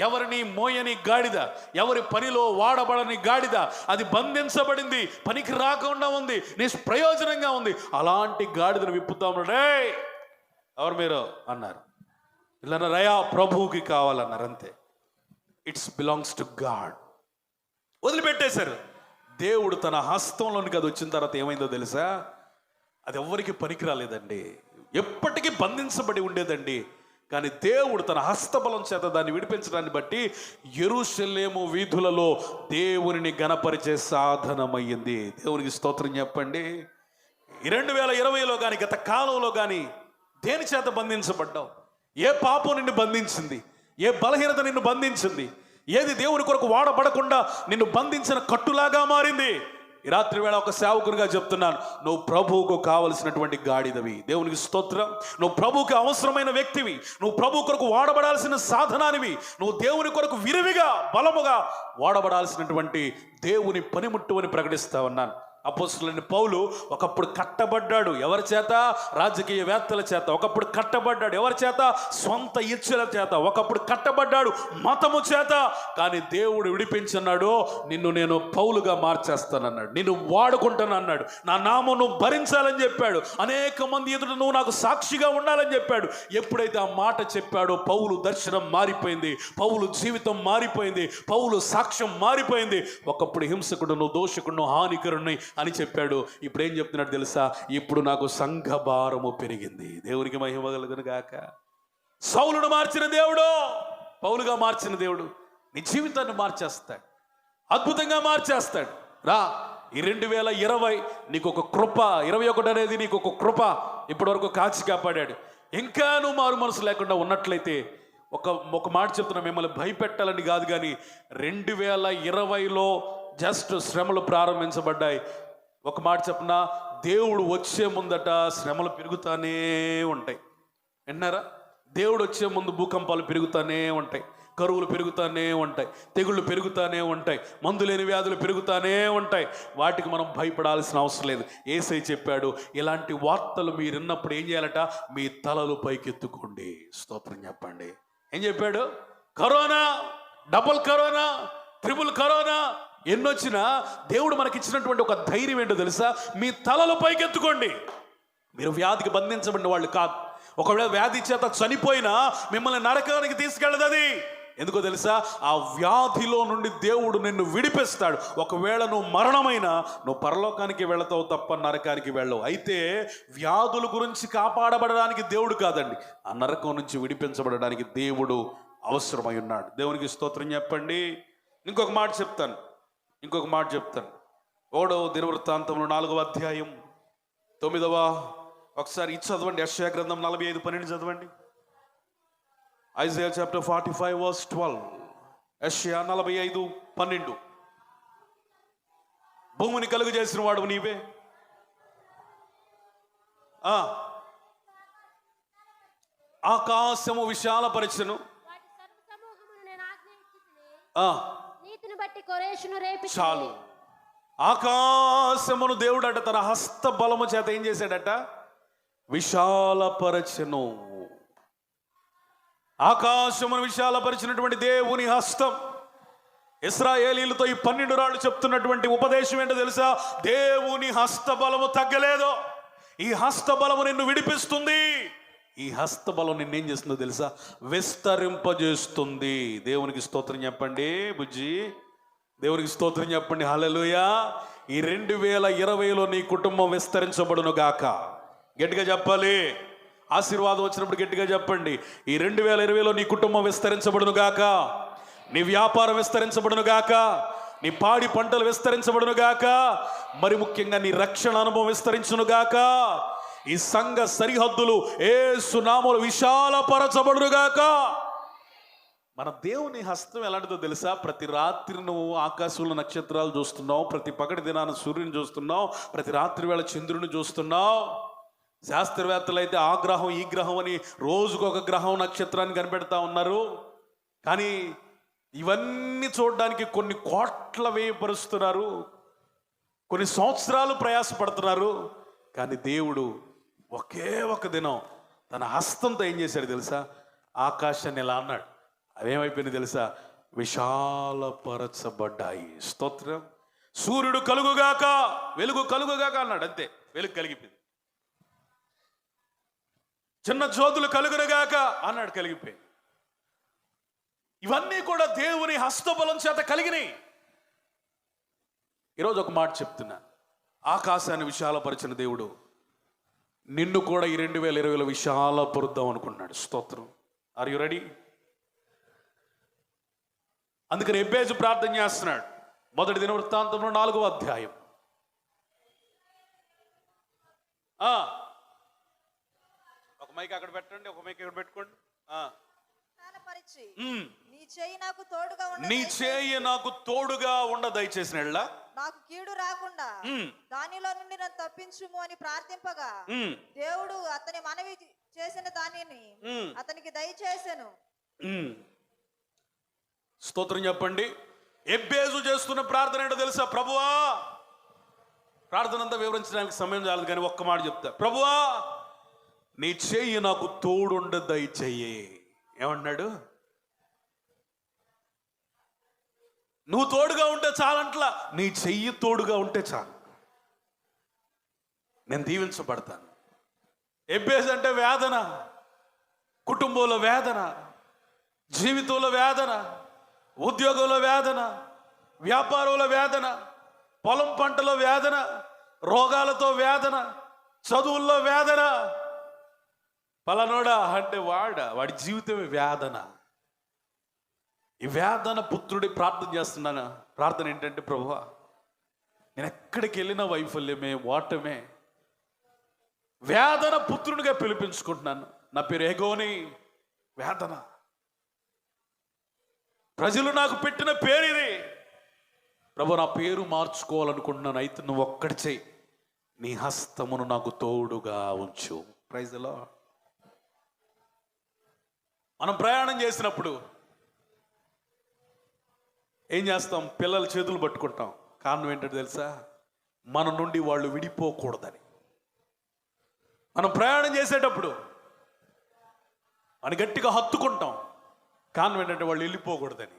ఎవరిని మోయని గాడిద, ఎవరి పనిలో వాడబడని గాడిద, అది బంధించబడింది, పనికి రాకుండా ఉంది, నిష్ప్రయోజనంగా ఉంది. అలాంటి గాడిదను విప్పుతా ఉన్నాడే. ఎవరు మీరు అన్నారు. ఇలా రయా ప్రభువుకి కావాలన్నారు. అంతే. It's belongs to God. వదిలిపెట్టేశారు. దేవుడు తన హస్తంలోనికి అది వచ్చిన తర్వాత ఏమైందో తెలుసా? అది ఎవరికి పనికి రాలేదండి, ఎప్పటికీ బంధించబడి ఉండేదండి. కానీ దేవుడు తన హస్తబలం చేత దాన్ని విడిపించడాన్ని బట్టి యెరూషలేము వీధులలో దేవునిని గణపరిచే సాధనమయ్యింది. దేవునికి స్తోత్రం చెప్పండి. ఈ 2020లో కానీ గత కాలంలో కానీ దేని చేత బంధించబడ్డావు? ఏ పాపం నిన్ను బంధించింది? ఏ బలహీనత నిన్ను బంధించింది? ఏది దేవుని కొరకు వాడబడకుండా నిన్ను బంధించిన కట్టులాగా మారింది? ఈ రాత్రి వేళ ఒక సేవకునిగా చెప్తున్నాను, నువ్వు ప్రభువుకు కావలసినటువంటి గాడిదవి. దేవునికి స్తోత్రం. నువ్వు ప్రభువుకి అవసరమైన వ్యక్తివి. నువ్వు ప్రభు కొరకు వాడబడాల్సిన సాధనానివి. నువ్వు దేవుని కొరకు విరివిగా బలముగా వాడబడాల్సినటువంటి దేవుని పనిముట్టు అని ప్రకటిస్తా ఉన్నాను. అపోస్తలుడైన పౌలు ఒకప్పుడు కట్టబడ్డాడు. ఎవరి చేత? రాజకీయవేత్తల చేత. ఒకప్పుడు కట్టబడ్డాడు. ఎవరి చేత? స్వంత ఇచ్ఛల చేత. ఒకప్పుడు కట్టబడ్డాడు మతము చేత. కానీ దేవుడు విడిపించన్నాడు, నిన్ను నేను పౌలుగా మార్చేస్తానన్నాడు, నిన్ను వాడుకుంటాను అన్నాడు, నా నామం నువ్వు భరించాలని చెప్పాడు, అనేక మంది ఎదుట నువ్వు నాకు సాక్షిగా ఉండాలని చెప్పాడు. ఎప్పుడైతే ఆ మాట చెప్పాడో పౌలు దర్శనం మారిపోయింది, పౌలు జీవితం మారిపోయింది, పౌలు సాక్ష్యం మారిపోయింది. ఒకప్పుడు హింసకుడు, నువ్వు దోషకుడు, నువ్వు హానికరుణ్ణి అని చెప్పాడు. ఇప్పుడు ఏం చెప్తున్నాడు తెలుసా? ఇప్పుడు నాకు సంఘ భారము పెరిగింది. దేవునికి మహిమ కలుగును గాక. సౌలును మార్చిన దేవుడు, పౌలుగా మార్చిన దేవుడు నీ జీవితాన్ని మార్చేస్తాడు, అద్భుతంగా మార్చేస్తాడు. రా, ఈ 2020 నీకు ఒక కృప, 21 అనేది నీకు ఒక కృప ఇప్పటి వరకు కాచి కాపాడాడు. ఇంకా నువ్వు మారు మనసు లేకుండా ఉన్నట్లయితే ఒక మాట చెప్తున్నా, మిమ్మల్ని భయపెట్టాలని కాదు, కానీ 2020లో జస్ట్ శ్రమలు ప్రారంభించబడ్డాయి. ఒక మాట చెప్పనా, దేవుడు వచ్చే ముందట శ్రమలు పెరుగుతానే ఉంటాయి. విన్నారా? దేవుడు వచ్చే ముందు భూకంపాలు పెరుగుతానే ఉంటాయి, కరువులు పెరుగుతానే ఉంటాయి, తెగుళ్ళు పెరుగుతానే ఉంటాయి, మందు లేని వ్యాధులు పెరుగుతానే ఉంటాయి. వాటికి మనం భయపడాల్సిన అవసరం లేదు. యేసయ్య చెప్పాడు, ఇలాంటి వార్తలు మీరు విన్నప్పుడు ఏం చేయాలట? మీ తలలు పైకెత్తుకోండి. స్తోత్రం చెప్పండి. ఏం చెప్పాడు? Corona, double corona, triple corona ఎన్నొచ్చినా దేవుడు మనకిచ్చినటువంటి ఒక ధైర్యం ఏంటో తెలుసా? మీ తలలు పైకెత్తుకోండి. మీరు వ్యాధికి బంధించబడిన వాళ్ళు కాదు. ఒకవేళ వ్యాధి చేత చనిపోయినా మిమ్మల్ని నరకానికి తీసుకెళ్ళదు అది. ఎందుకో తెలుసా? ఆ వ్యాధిలో నుండి దేవుడు నిన్ను విడిపిస్తాడు. ఒకవేళ నువ్వు మరణమైనా నువ్వు పరలోకానికి వెళతావు తప్ప నరకానికి వెళ్ళవు. అయితే వ్యాధుల గురించి కాపాడబడడానికి దేవుడు కాదండి, ఆ నరకం నుంచి విడిపించబడడానికి దేవుడు అవసరమై ఉన్నాడు. దేవునికి స్తోత్రం చెప్పండి. ఇంకొక మాట చెప్తాను. 1 దినవృత్తాంతంలో 4వ అధ్యాయం 9వ ఒకసారి ఇది చదవండి. యెషయా గ్రంథం 45:12 చదవండి. Isaiah chapter 45 verse 12. యెషయా 45:12. భూమిని కలుగు చేసిన వాడు నీవే, ఆకాశము విశాలపరచెను, చాలు. ఆకాశమును దేవుడట తన హస్త బలము చేత ఏం చేశాడట? విశాలపరచెను. ఆకాశమును విశాలపరిచినటువంటి దేవుని హస్తం. ఇశ్రాయేలీలతో ఈ 12 రాళ్ళు చెప్తున్నటువంటి ఉపదేశం ఏంటో తెలుసా? దేవుని హస్త బలము తగ్గలేదు. ఈ హస్త బలము నిన్ను విడిపిస్తుంది. ఈ హస్త బలం నిన్నేం చేస్తుందో తెలుసా? విస్తరింపజేస్తుంది. దేవునికి స్తోత్రం చెప్పండి బుజ్జి. దేవునికి స్తోత్రం చెప్పండి. హల్లెలూయా. ఈ 2020లో నీ కుటుంబం విస్తరించబడును గాక. గట్టిగా చెప్పాలి. ఆశీర్వాదం వచ్చినప్పుడు గట్టిగా చెప్పండి. ఈ 2020లో నీ కుటుంబం విస్తరించబడును గాక, నీ వ్యాపారం విస్తరించబడును గాక, నీ పాడి పంటలు విస్తరించబడును గాక, మరి ముఖ్యంగా నీ రక్షణ అనుభవం విస్తరించును గాక. ఈ సంఘ సరిహద్దులు యేసు నామములో విశాలపరచబడును గాక. మన దేవుని హస్తం ఎలాంటిదో తెలుసా? ప్రతి రాత్రి నువ్వు ఆకాశంలో నక్షత్రాలు చూస్తున్నావు, ప్రతి పగటి దినాన సూర్యుని చూస్తున్నావు, ప్రతి రాత్రి వేళ చంద్రుని చూస్తున్నావు. శాస్త్రవేత్తలు అయితే ఆ గ్రహం ఈ గ్రహం అని రోజుకొక గ్రహం నక్షత్రాన్ని కనిపెడతా ఉన్నారు. కానీ ఇవన్నీ చూడడానికి కొన్ని కోట్ల వ్యయపరుస్తున్నారు, కొన్ని సంవత్సరాలు ప్రయాసపడుతున్నారు. కానీ దేవుడు ఒకే ఒక దినం తన హస్తంతో ఏం చేశాడు తెలుసా? ఆకాశాన్ని ఇలా అన్నాడు. అవేమైపోయింది తెలుసా? విశాలపరచబడ్డాయి. స్తోత్రం. సూర్యుడు కలుగుగాక, వెలుగు కలుగుగాక అన్నాడు, అంతే, వెలుగు కలిగిపోయింది. చిన్న జ్యోతులు కలుగునుగాక అన్నాడు, కలిగిపోయింది. ఇవన్నీ కూడా దేవుని హస్తబలం చేత కలిగినాయి. ఈరోజు ఒక మాట చెప్తున్నా. ఆకాశాన్ని విశాలపరిచిన దేవుడు నిన్ను కూడా ఈ 2020లో విశాలపరుద్దాం అనుకున్నాడు. స్తోత్రం. Are you ready? అందుకని ఎబ్బేజు ప్రార్థన చేస్తున్నాడు. 1 దినవృత్తాంతంలో 4వ అధ్యాయం. ఒక మైక్ అక్కడ పెట్టండి, ఒక మైక్ ఇక్కడ పెట్టుకోండి. నీ చేయి నాకు తోడుగా ఉండ దయచేసిన నాకు కీడు రాకుండా దానిలో నుండి నన్ను తప్పించుము అని ప్రార్థింపగా దేవుడు అతని మనవి చేసిన దానిని అతనికి దయచేసెను. స్తోత్రం చెప్పండి. ఎబ్బేజు చేస్తున్న ప్రార్థన ఏంటో తెలుసా? ప్రభువా, ప్రార్థన అంతా వివరించడానికి సమయం చాలదు కానీ ఒక్క మాట చెప్తా. ప్రభువా, నీ చెయ్యి నాకు తోడుండ దయచేయి. ఏమన్నాడు? నువ్వు తోడుగా ఉంటే చాలంట్లా, నీ చెయ్యి తోడుగా ఉంటే చాలు, నేను దీవించబడతాను. ఎబ్బేజు అంటే వేదన, కుటుంబంలో వేదన, జీవితంలో వేదన, ఉద్యోగంలో వేదన, వ్యాపారంలో వేదన, పొలం పంటలో వేదన, రోగాలతో వేదన, చదువుల్లో వేదన. పలానోడా అంటే వాడి జీవితమే వేదన. ఈ వేదన పుత్రుడి ప్రార్థన చేస్తున్నాను. ప్రార్థన ఏంటంటే, ప్రభువా, నేను ఎక్కడికి వెళ్ళినా వైఫల్యమే, ఓటమే. వేదన పుత్రుడిగా పిలిపించుకుంటున్నాను. నా పేరు ఎగోని. వేదన. ప్రజలు నాకు పెట్టిన పేరు ఇది. ప్రభు, నా పేరు మార్చుకోవాలనుకుంటున్నాను. అయితే నువ్వు ఒక్కడి చెయ్యి, నీ హస్తమును నాకు తోడుగా ఉంచు. Praise the Lord. మనం ప్రయాణం చేసినప్పుడు ఏం చేస్తాం? పిల్లల చేతులు పట్టుకుంటాం. కారణం ఏంటంటే తెలుసా? మన నుండి వాళ్ళు విడిపోకూడదని. మనం ప్రయాణం చేసేటప్పుడు మనం గట్టిగా హత్తుకుంటాం. కారణం ఏంటంటే వాళ్ళు వెళ్ళిపోకూడదని.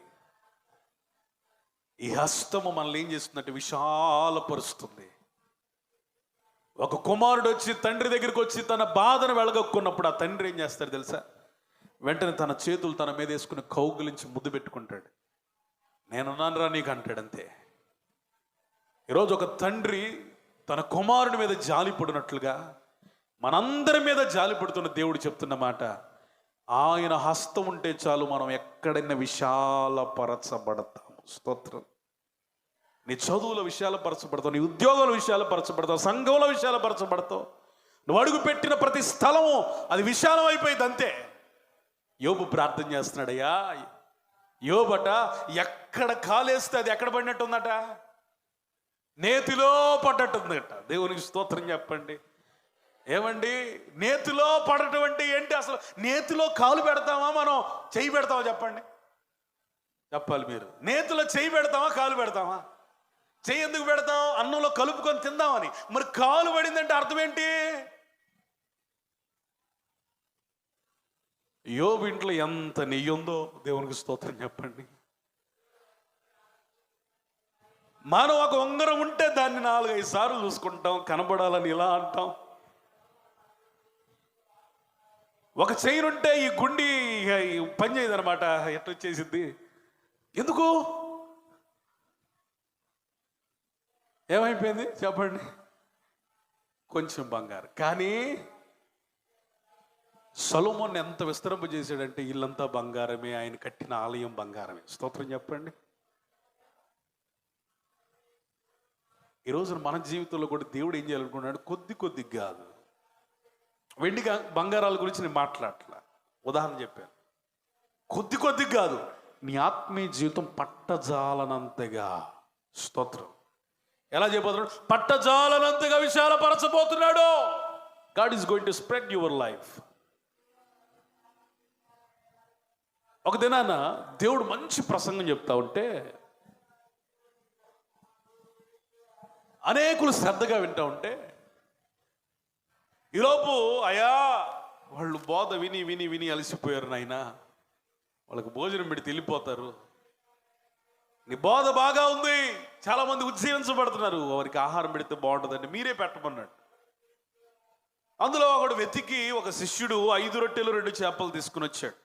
ఈ హస్తము మనల్ని ఏం చేస్తుందంటే విశాలపరుస్తుంది. ఒక కుమారుడు వచ్చి తండ్రి దగ్గరికి వచ్చి తన బాధను వెళ్ళగొక్కున్నప్పుడు ఆ తండ్రి ఏం చేస్తాడు తెలుసా? వెంటనే తన చేతులు తన మీద వేసుకుని కౌగిలించి ముద్దు పెట్టుకుంటాడు. నేనున్నాను రా నీకు అంటాడు, అంతే. ఈరోజు ఒక తండ్రి తన కుమారుడి మీద జాలి పడినట్లుగా మనందరి మీద జాలి పడుతున్న దేవుడు చెప్తున్న మాట, ఆయన హస్తం ఉంటే చాలు, మనం ఎక్కడైనా విశాలపరచబడతాము. స్తోత్రం. నీ చదువుల విశాలపరచబడతావు, నీ ఉద్యోగాల విశాలపరచబడతావు, సంఘంలో విశాలపరచబడతావు. నువ్వు అడుగు పెట్టిన ప్రతి స్థలము అది విశాలం అయిపోయింది అంతే. యోబు ప్రార్థన చేస్తున్నాడయ్యా. యోబట ఎక్కడ కాలేస్తే అది ఎక్కడ పడినట్టుందట? నేతిలో పడ్డట్టుందట. దేవునికి స్తోత్రం చెప్పండి. ఏమండి, నేతిలో పడటం అంటే ఏంటి? అసలు నేతిలో కాలు పెడతామా, మనం చెయ్యి పెడతామా? చెప్పండి, చెప్పాలి మీరు. నేతిలో చెయ్యి పెడతామా, కాలు పెడతామా? చెయ్యి ఎందుకు పెడతాం? అన్నంలో కలుపుకొని తిందామని. మరి కాలు పడిందంటే అర్థం ఏంటి? యోబు ఇంట్లో ఎంత నెయ్యి ఉందో దేవునికి స్తోత్రం చెప్పండి. మనం ఒక ఉంగరం ఉంటే దాన్ని 4-5 సార్లు చూసుకుంటాం, కనబడాలని ఇలా అంటాం. ఒక చైన్ ఉంటే ఈ గుండి పని చేయదు అనమాట, ఎట్లా వచ్చేసిద్ది? ఎందుకు? ఏమైపోయింది చెప్పండి? కొంచెం బంగారు. కానీ సొలొమోన్ ఎంత విస్తరింపజేశాడంటే ఇల్లంతా బంగారమే, ఆయన కట్టిన ఆలయం బంగారమే. స్తోత్రం చెప్పండి. ఈరోజు మన జీవితంలో కూడా దేవుడు ఏం చేయాలనుకున్నాడు? కొద్ది కొద్దిగా కాదు. వెండి బంగారాల గురించి నేను మాట్లాడట్లా, ఉదాహరణ చెప్పాను. కొద్ది కొద్దిగా కాదు, నీ ఆత్మీయ జీవితం పట్టజాలనంతగా. స్తోత్రం. ఎలా చేయబోతున్నాడు? పట్టజాలనంతగా విశాలపరచబోతున్నాడు. God is going to spread your life. ఒక దినాన దేవుడు మంచి ప్రసంగం చెప్తా ఉంటే అనేకులు శ్రద్ధగా వింటూ ఉంటే, ఈలోపు అయ్యా వాళ్ళు బోధ విని విని విని అలసిపోయారు నాయన, వాళ్ళకి భోజనం పెడితే వెళ్ళిపోతారు, నీ బోధ బాగా ఉంది, చాలా మంది ఉజ్జీవించబడుతున్నారు, వారికి ఆహారం పెడితే బాగుంటుందండి, మీరే పెట్టమన్నాడు. అందులో ఒకడు వెతికి, ఒక శిష్యుడు 5 రొట్టెలు 2 చేపలు తీసుకుని వచ్చాడు.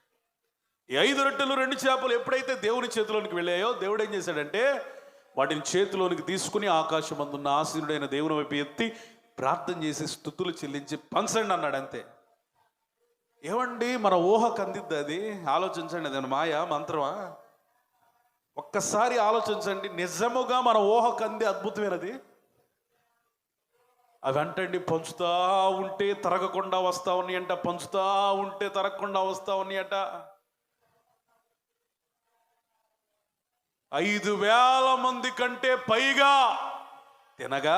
ఈ 5 రొట్టెలు 2 చేపలు ఎప్పుడైతే దేవుని చేతిలోనికి వెళ్ళాయో, దేవుడు ఏం చేశాడంటే వాటిని చేతిలోనికి తీసుకుని ఆకాశమందున్న ఆసీనుడైన దేవుని వైపు ఎత్తి ప్రార్థన చేసి స్తుతులు చెల్లించి పంచండి అన్నాడు. అంతే. ఏమండి, మన ఊహకు అందిద్ది అది? ఆలోచించండి, అదేమన్నా మాయా మంత్రమా? ఒక్కసారి ఆలోచించండి, నిజముగా మన ఊహకు అంది అద్భుతమైనది. అవి అంటండి పంచుతా ఉంటే తరగకుండా వస్తా ఉన్నాయంట, పంచుతా ఉంటే తరగకుండా వస్తా ఉన్నాయట. 5,000 మంది కంటే పైగా తినగా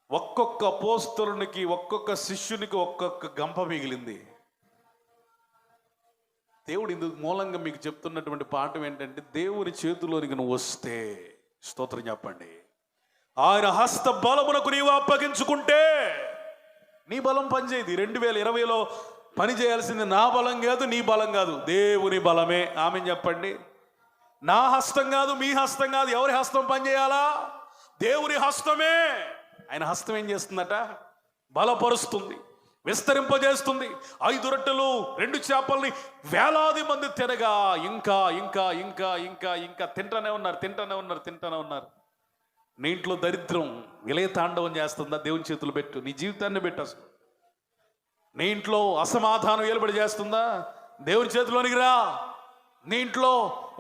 ఒక్కొక్క అపోస్తలునికి, ఒక్కొక్క శిష్యునికి ఒక్కొక్క గంప మిగిలింది. దేవుడు ఇందుకు మూలంగా మీకు చెప్తున్నటువంటి పాఠం ఏంటంటే, దేవుని చేతిలోనికి నువ్వు వస్తే, స్తోత్రం చెప్పండి, ఆయన హస్త బలమునకు నీవు అప్పగించుకుంటే నీ బలం పనిచేయదు. 2020లో పని చేయాల్సింది నా బలం కాదు, నీ బలం కాదు, దేవుని బలమే. ఆమెన్ చెప్పండి. నా హస్తం కాదు, మీ హస్తం కాదు. ఎవరి హస్తం పనిచేయాలా? దేవుని హస్తమే. ఆయన హస్తం ఏం చేస్తుందట? బలపరుస్తుంది, విస్తరింపజేస్తుంది. 5 రొట్టెలు 2 చేపల్ని వేలాది మంది తినగా ఇంకా ఇంకా ఇంకా ఇంకా ఇంకా తింటానే ఉన్నారు. నీ ఇంట్లో దరిద్రం విలయ తాండవం చేస్తుందా? దేవుని చేతులు పెట్టు, నీ జీవితాన్ని పెట్టు. అసలు నీ ఇంట్లో అసమాధానం ఏలుబడి చేస్తుందా? దేవుని చేతిలోనికి రా. నీ ఇంట్లో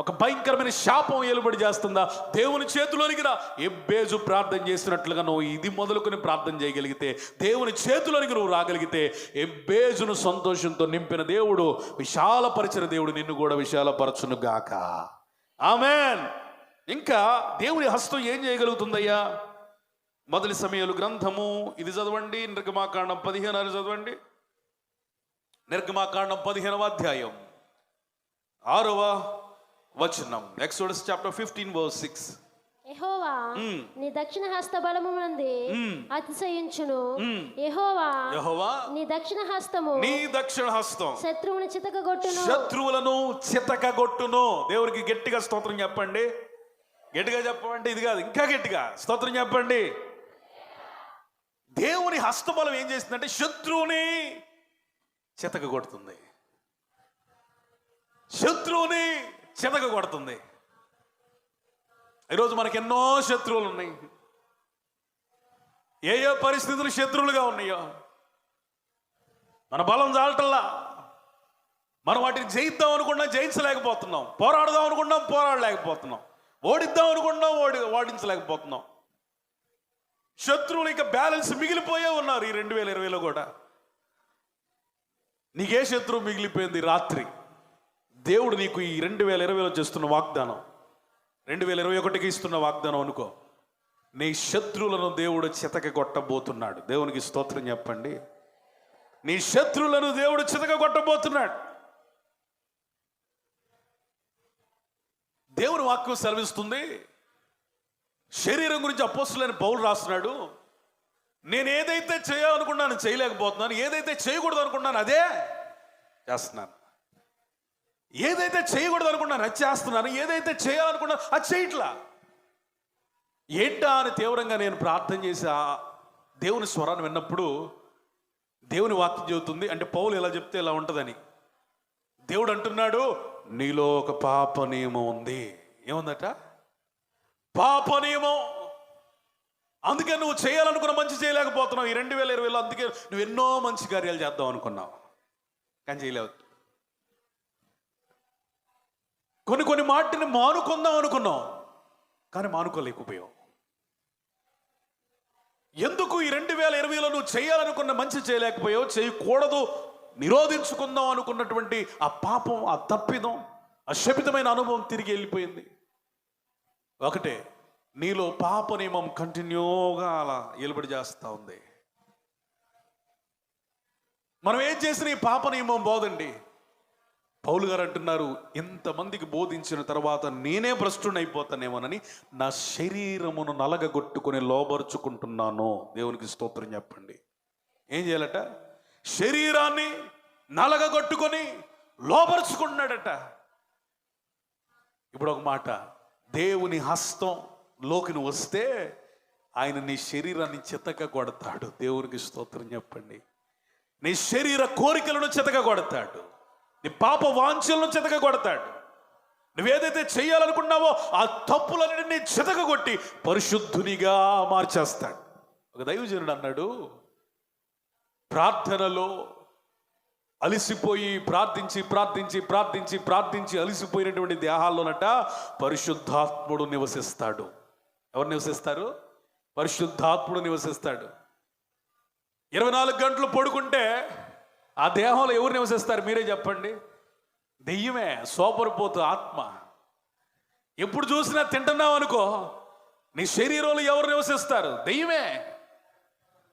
ఒక భయంకరమైన శాపం ఏలుబడి చేస్తుందా? దేవుని చేతిలోనికి రా. ఎబ్బేజు ప్రార్థన చేసినట్లుగా నువ్వు ఇది మొదలుకొని ప్రార్థన చేయగలిగితే, దేవుని చేతిలోనికి నువ్వు రాగలిగితే, ఎబ్బేజును సంతోషంతో నింపిన దేవుడు, విశాలపరిచిన దేవుడు నిన్ను కూడా విశాలపరచును గాక. ఆమెన్. ఇంకా దేవుని హస్తం ఏం చేయగలుగుతుందయ్యా? మొదటి సమయాలు గ్రంథము ఇది చదవండి, నిర్గమాకాండం 15 చదవండి. నిర్గమాకాండం 15వ అధ్యాయం 6వ వచనం. Exodus chapter 15 verse 6. యెహోవా నీ దక్షిణ హస్త బలమునందే అతిశయించును. యెహోవా నీ దక్షిణ హస్తము, నీ దక్షిణ హస్తం శత్రువులను చితకగొట్టును. దేవునికి గట్టిగా స్తోత్రం చెప్పండి. గట్టిగా చెప్పండి, ఇది కాదు, ఇంకా గట్టిగా స్తోత్రం చెప్పండి. దేవుని హస్తబలం ఏం చేస్తుందంటే శత్రువుని చితకగొడుతుంది, శత్రువుని చితకగొడుతుంది. ఈరోజు మనకి ఎన్నో శత్రువులు ఉన్నాయి. ఏ ఏ పరిస్థితులు శత్రువులుగా ఉన్నాయో మన బలం చాలటల్లా. మనం వాటిని జయిద్దాం అనుకున్నాం, జయించలేకపోతున్నాం. పోరాడదాం అనుకున్నాం, పోరాడలేకపోతున్నాం. ఓడిద్దాం అనుకున్నాం, ఓడించలేకపోతున్నాం. శత్రువులు ఇక బ్యాలెన్స్ మిగిలిపోయే ఉన్నారు ఈ 2020లో కూడా. నీకే శత్రువు మిగిలిపోయింది? రాత్రి దేవుడు నీకు ఈ 2020లో చేస్తున్న వాగ్దానం, 2021కి ఇస్తున్న వాగ్దానం అనుకో. నీ శత్రువులను దేవుడు చితక కొట్టబోతున్నాడు. దేవునికి స్తోత్రం చెప్పండి. నీ శత్రువులను దేవుడు చితక కొట్టబోతున్నాడు. దేవుని వాక్యం సెలవిస్తుంది. శరీరం గురించి అపోస్తలుడైన పౌలు రాస్తున్నాడు, నేను ఏదైతే చేయాలనుకున్నాను చేయలేకపోతున్నాను, ఏదైతే చేయకూడదు అనుకున్నాను అదే చేస్తున్నాను, ఏదైతే చేయకూడదు అనుకున్నాను అది చేస్తున్నాను, ఏదైతే చేయాలనుకున్నాను అది చేయట్లా. ఏంటా అని తీవ్రంగా నేను ప్రార్థన చేసి ఆ దేవుని స్వరాన్ని విన్నప్పుడు దేవుని వాక్యం చెబుతుంది, అంటే పౌలు ఎలా చెప్తే ఎలా ఉంటుందని. దేవుడు అంటున్నాడు, నీలో ఒక పాప నియమం ఉంది. ఏముందట? పాప నియమం. అందుకే నువ్వు చేయాలనుకున్న మంచి చేయలేకపోతున్నావు ఈ 2020లో. అందుకే నువ్వు ఎన్నో మంచి కార్యాలు చేద్దాం అనుకున్నావు కానీ చేయలేవు. కొన్ని మాటని మానుకుందాం అనుకున్నావు కానీ మానుకోలేకపోయావు. ఎందుకు ఈ 2020లో నువ్వు చేయాలనుకున్న మంచి చేయలేకపోయావు? చేయకూడదు, నిరోధించుకుందాం అనుకున్నటువంటి ఆ పాపం, ఆ తప్పిదం, ఆ శపితమైన అనుభవం తిరిగి వెళ్ళిపోయింది. ఒకటే, నీలో పాప నియమం కంటిన్యూగా అలా ఎలుబడి చేస్తూ ఉంది. మనం ఏం చేసిన ఈ పాప నియమం బోధండి. పౌలు గారు అంటున్నారు, ఇంతమందికి బోధించిన తర్వాత నేనే భ్రష్టుని అయిపోతానేమోనని నా శరీరమును నలగగొట్టుకుని లోబరుచుకుంటున్నాను. దేవునికి స్తోత్రం చెప్పండి. ఏం చేయాలట? శరీరాన్ని నలగగొట్టుకొని లోబరుచుకుంటున్నాడట. ఇప్పుడు ఒక మాట, దేవుని హస్తంలోకి నువ్వు వస్తే ఆయన నీ శరీరాన్ని చితక కొడతాడు. దేవునికి స్తోత్రం చెప్పండి. నీ శరీర కోరికలను చితక కొడతాడు, నీ పాప వాంఛలను చితక కొడతాడు. నువ్వేదైతే చేయాలనుకున్నావో ఆ తప్పులన్నింటినీ చితక కొట్టి పరిశుద్ధునిగా మార్చేస్తాడు. ఒక దైవజనుడు అన్నాడు, ప్రార్థనలో అలిసిపోయి ప్రార్థించి ప్రార్థించి ప్రార్థించి ప్రార్థించి అలిసిపోయినటువంటి దేహాల్లోనట పరిశుద్ధాత్ముడు నివసిస్తాడు. ఎవరు నివసిస్తారు? పరిశుద్ధాత్ముడు నివసిస్తాడు. 24 గంటలు పడుకుంటే ఆ దేహంలో ఎవరు నివసిస్తారు? మీరే చెప్పండి. దెయ్యమే, సోపరిపోతు ఆత్మ. ఎప్పుడు చూసినా తింటున్నావు అనుకో, నీ శరీరంలో ఎవరు నివసిస్తారు? దెయ్యమే.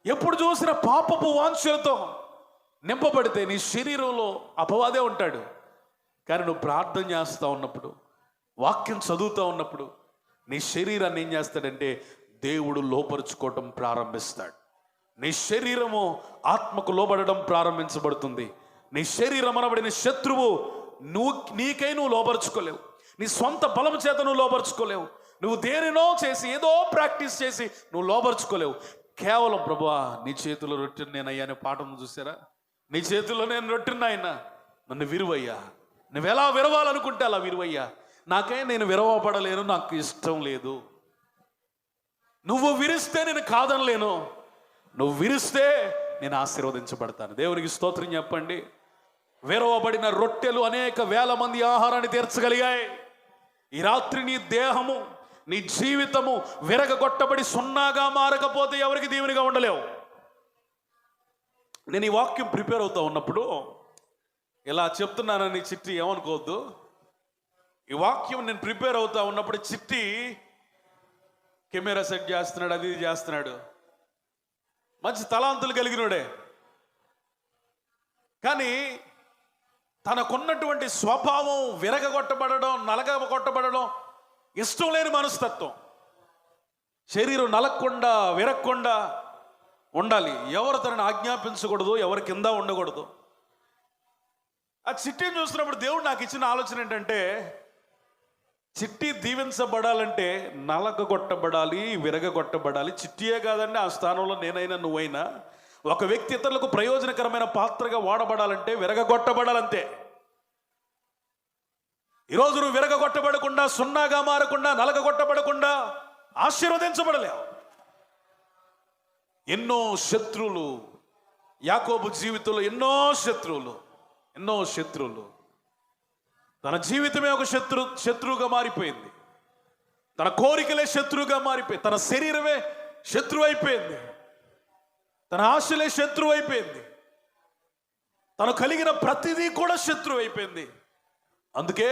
ఎప్పుడు చూసినా పాపపు వాంఛలతో నింపబడితే నీ శరీరంలో అపవాదే ఉంటాడు. కానీ నువ్వు ప్రార్థన చేస్తూ ఉన్నప్పుడు, వాక్యం చదువుతూ ఉన్నప్పుడు నీ శరీరాన్ని ఏం చేస్తాడంటే దేవుడు లోపరుచుకోవటం ప్రారంభిస్తాడు. నీ శరీరము ఆత్మకు లోబడడం ప్రారంభించబడుతుంది. నీ శరీరం అనబడిన శత్రువు నీకై నువ్వు లోపరుచుకోలేవు. నీ సొంత బలం చేత నువ్వు లోపరుచుకోలేవు. నువ్వు దేనినో చేసి ఏదో ప్రాక్టీస్ చేసి నువ్వు లోపరుచుకోలేవు. కేవలం ప్రభువా నీ చేతిలో రొట్టెని నేను అయ్యానే పాఠం చూసారా? నీ చేతిలో నేను రొట్టెని ఆయన, నన్ను విరువయ్యా. నువ్వు ఎలా విరవాలనుకుంటే అలా విరువయ్యా. నాకే నేను విరవబడలేను, నాకు ఇష్టం లేదు. నువ్వు విరిస్తే నేను కాదనలేను, నువ్వు విరిస్తే నేను ఆశీర్వదించబడతాను. దేవునికి స్తోత్రం చెప్పండి. విరవబడిన రొట్టెలు అనేక వేల మంది ఆహారాన్ని తీర్చగలిగాయి. ఈ రాత్రి నీ దేహము, నీ జీవితము విరగగొట్టబడి సున్నాగా మారకపోతే ఎవరికి దీవెనగా ఉండలేవు. నేను ఈ వాక్యం ప్రిపేర్ అవుతా ఉన్నప్పుడు ఇలా చెప్తున్నానని చిట్టి ఏమనుకోవద్దు. ఈ వాక్యం నేను ప్రిపేర్ అవుతా ఉన్నప్పుడు చిట్టి కెమెరా సెట్ చేస్తున్నాడు, అది ఇది చేస్తున్నాడు. మంచి తలాంతులు కలిగినోడే, కానీ తనకున్నటువంటి స్వభావం విరగగొట్టబడడం, నలగగొట్టబడడం ఇష్టం లేని మనస్తత్వం. శరీరం నలగకుండా విరగకుండా ఉండాలి. ఎవరు తనని ఆజ్ఞాపించకూడదు, ఎవరి కింద ఉండకూడదు. ఆ చిట్టిని చూస్తున్నప్పుడు దేవుడు నాకు ఇచ్చిన ఆలోచన ఏంటంటే, చిట్టి దీవించబడాలంటే నలగగొట్టబడాలి, విరగగొట్టబడాలి. చిట్టియే కాదండి, ఆ స్థానంలో నేనైనా నువ్వైనా ఒక వ్యక్తి ఇతరులకు ప్రయోజనకరమైన పాత్రగా వాడబడాలంటే విరగగొట్టబడాలంతే. ఈరోజు నువ్వు విరగగొట్టబడకుండా, సున్నాగా మారకుండా, నలగగొట్టబడకుండా ఆశీర్వదించబడలేవు. ఎన్నో శత్రువులు, యాకోబు జీవితంలో ఎన్నో శత్రువులు. తన జీవితమే ఒక శత్రువుగా మారిపోయింది. తన కోరికలే శత్రువుగా మారిపోయింది. తన శరీరమే శత్రువు అయిపోయింది. తన ఆశలే శత్రువు అయిపోయింది. తను కలిగిన ప్రతిదీ కూడా శత్రువు అయిపోయింది. అందుకే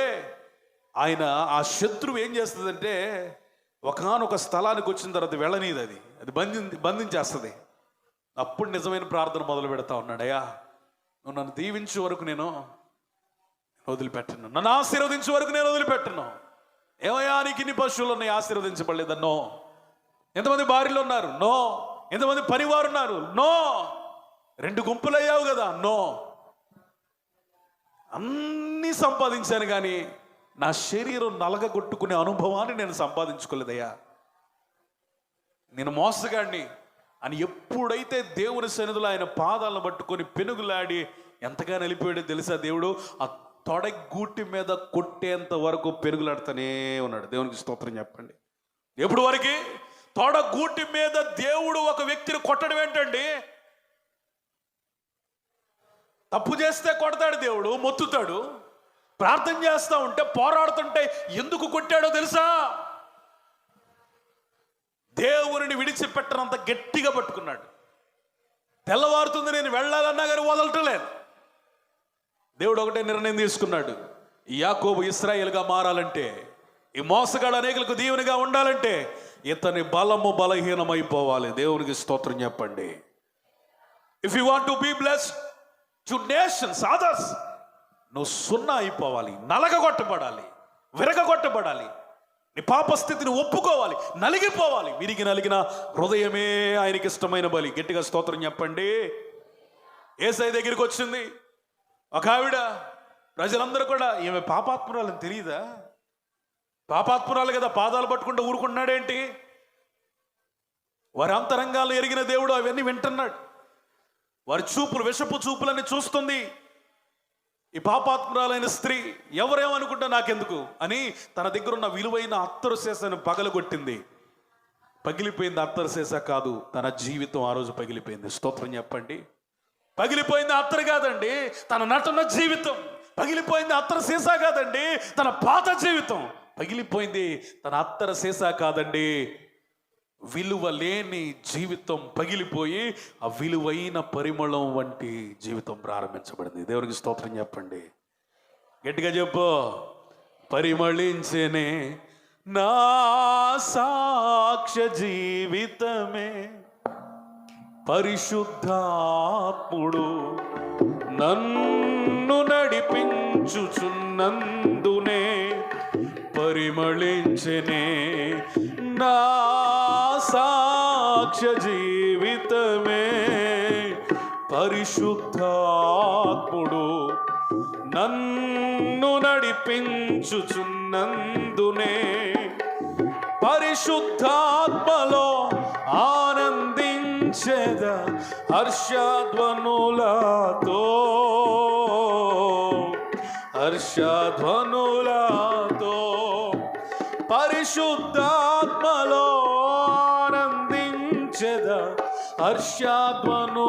ఆయన ఆ శత్రువు ఏం చేస్తుందంటే ఒకనొక స్థలానికి వచ్చిన తర్వాత వెళ్ళనీది, అది బంధించేస్తుంది. అప్పుడు నిజమైన ప్రార్థన మొదలు పెడతా ఉన్నాడు. అయ్యా, నువ్వు నన్ను దీవించే వరకు నేను వదిలిపెట్టను, నన్ను ఆశీర్వదించే వరకు నేను వదిలిపెట్టను. ఏమయ్యా, నీకు ఇన్ని పశువులు ఉన్నాయి, ఆశీర్వదించబడలేదన్నో. ఎంతమంది భార్యలు ఉన్నారు? నో. ఎంతమంది పరివారు ఉన్నారు? నో. 2 గుంపులు అయ్యావు కదా? నో. అన్నీ సంపాదించాను కానీ నా శరీరం నలగగొట్టుకునే అనుభవాన్ని నేను సంపాదించుకోలేదయ్యా, నేను మోసగాడిని అని ఎప్పుడైతే దేవుని సన్నిధిలో ఆయన పాదాలను పట్టుకొని పెనుగులాడి ఎంతగా నిలిపోయాడో తెలుసా? దేవుడు ఆ తొడగూటి మీద కొట్టేంత వరకు పెరుగులాడుతూనే ఉన్నాడు. దేవునికి స్తోత్రం చెప్పండి. ఎప్పుడు వరకు? తొడగూటి మీద దేవుడు ఒక వ్యక్తిని కొట్టడం ఏంటండి? తప్పు చేస్తే కొడతాడు దేవుడు, మొత్తుతాడు. ప్రార్థన చేస్తా ఉంటే, పోరాడుతుంటే ఎందుకు కొట్టాడో తెలుసా? దేవుని విడిచిపెట్టనంత గట్టిగా పట్టుకున్నాడు. తెల్లవారుతుంది, నేను వెళ్ళాలన్నా కానీ వదలటలేదు. దేవుడు ఒకటే నిర్ణయం తీసుకున్నాడు. యాకోబు ఇశ్రాయేలుగా మారాలంటే, ఈ మోసగాడు అనేకులకు దీవెనగా ఉండాలంటే ఇతని బలము బలహీనమైపోవాలి. దేవునికి స్తోత్రం చెప్పండి. If you want to be blessed to nations, others, నువ్వు సున్నా అయిపోవాలి, నలగగొట్టబడాలి, విరగగొట్టబడాలి. నీ పాపస్థితిని ఒప్పుకోవాలి, నలిగిపోవాలి. విరిగి నలిగిన హృదయమే ఆయనకి ఇష్టమైన బలి. గట్టిగా స్తోత్రం చెప్పండి. యేసయ్య దగ్గరికి వచ్చింది ఒక ఆవిడ. ప్రజలందరూ కూడా ఈమె పాపాత్మురాలని తెలియదా? పాపాత్మురాలు కదా, పాదాలు పట్టుకుంటూ ఊరుకున్నాడేంటి? వారి అంతరంగాలు ఎరిగిన దేవుడు అవన్నీ వింటున్నాడు. వారి చూపులు, విషపు చూపులన్నీ చూస్తుంది. ఈ పాపాత్మురాలైన స్త్రీ ఎవరేమనుకుంటా నాకెందుకు అని తన దగ్గర ఉన్న విలువైన అత్తరు సీసాను పగలగొట్టింది. పగిలిపోయింది అత్తరు సీసా కాదు, తన జీవితం ఆ రోజు పగిలిపోయింది. స్తోత్రం చెప్పండి. పగిలిపోయింది అత్తరు కాదండి, తన నటన జీవితం. పగిలిపోయింది అత్తరు సీసా కాదండి, తన పాత జీవితం. పగిలిపోయింది తన అత్తర సీసా కాదండి, విలువ లేని జీవితం పగిలిపోయి ఆ విలువైన పరిమళం వంటి జీవితం ప్రారంభించబడింది. దేవునికి స్తోత్రం చెప్పండి. గట్టిగా చెప్పు. పరిమళించేనే నా సాక్ష్య జీవితమే, పరిశుద్ధాత్ముడు నన్ను నడిపించుచున్నందునే పరిమళించెనే నా సాక్ష్య జీవితమే, పరిశుద్ధాత్ముడు నన్ను నడిపించుచున్నందునే పరిశుద్ధాత్మలో ఆనందించేద హర్షధ్వనులతో, హర్షధ్వనులతో పరిశుద్ధాత్మలో ఆనందించేద హర్షధ్వనులతో,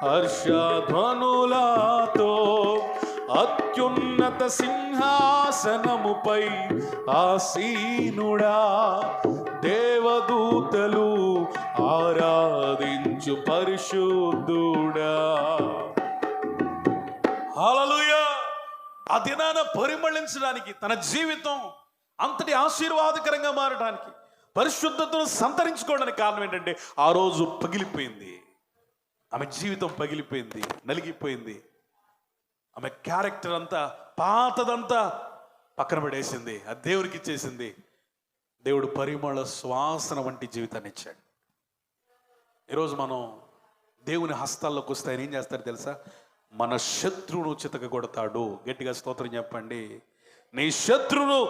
హర్షధ్వనులతో అత్యున్నత సింహాసనముపై ఆసీనుడా, దేవదూతలు ఆరాధించు పరిశుద్ధుడా. హల్లెలూయా. ఆ దినాన పరిమళించడానికి, తన జీవితం అంతటి ఆశీర్వాదకరంగా మారడానికి, పరిశుద్ధతను సంతరించుకోవడానికి కారణం ఏంటంటే ఆ రోజు పగిలిపోయింది. ఆమె జీవితం పగిలిపోయింది, నలిగిపోయింది. ఆమె క్యారెక్టర్ అంతా, పాతదంతా పక్కన పడేసింది, అది దేవుడికి ఇచ్చేసింది. దేవుడు పరిమళ శ్వాసన వంటి జీవితాన్ని ఇచ్చాడు. ఈరోజు మనం దేవుని హస్తాల్లోకి వస్తే ఆయన ఏం చేస్తాడు తెలుసా? మన శత్రువును చితకగొడతాడు. గట్టిగా స్తోత్రం చెప్పండి. నీ శత్రువును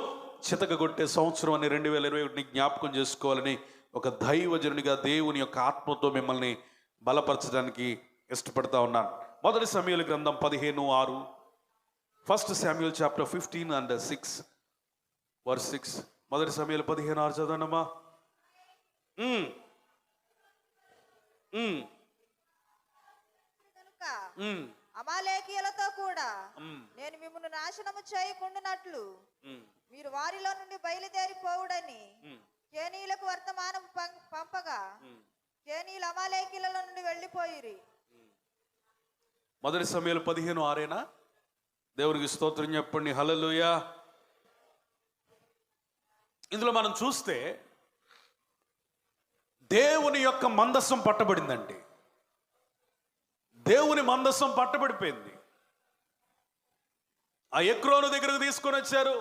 చితకగొట్టే సంవత్సరం అని 2021 జ్ఞాపకం చేసుకోవాలని ఒక దైవజనునిగా దేవుని యొక్క ఆత్మతో మిమ్మల్ని బలపరచడానికి ఇష్టపడతా ఉన్నాను. మొదటి సమూయేలు గ్రంథం 15:6, 1 Samuel chapter 15 and 6 verse 6. మొదటి సమూయేలు 15:6 చదవనమ్మా. కనుక అమాలేకీయులతో కూడా నేను మిమ్మల్ని నాశనము చేయకుండానట్లు మీరు వారిలో నుండి బయలుదేరిపోవుడని కేనీయులకు వర్తమానం పంపగా కేనీయులు అమాలేకీయుల నుండి వెళ్ళిపోయిరి. మొదటి సమయాలు 15:6. దేవునికి స్తోత్రం చెప్పండి. హల్లెలూయా. ఇందులో మనం చూస్తే దేవుని యొక్క మందస్సం పట్టబడిందండి. దేవుని మందస్సం పట్టబడిపోయింది. ఆ ఎక్రోను దగ్గరకు తీసుకొని వచ్చారు.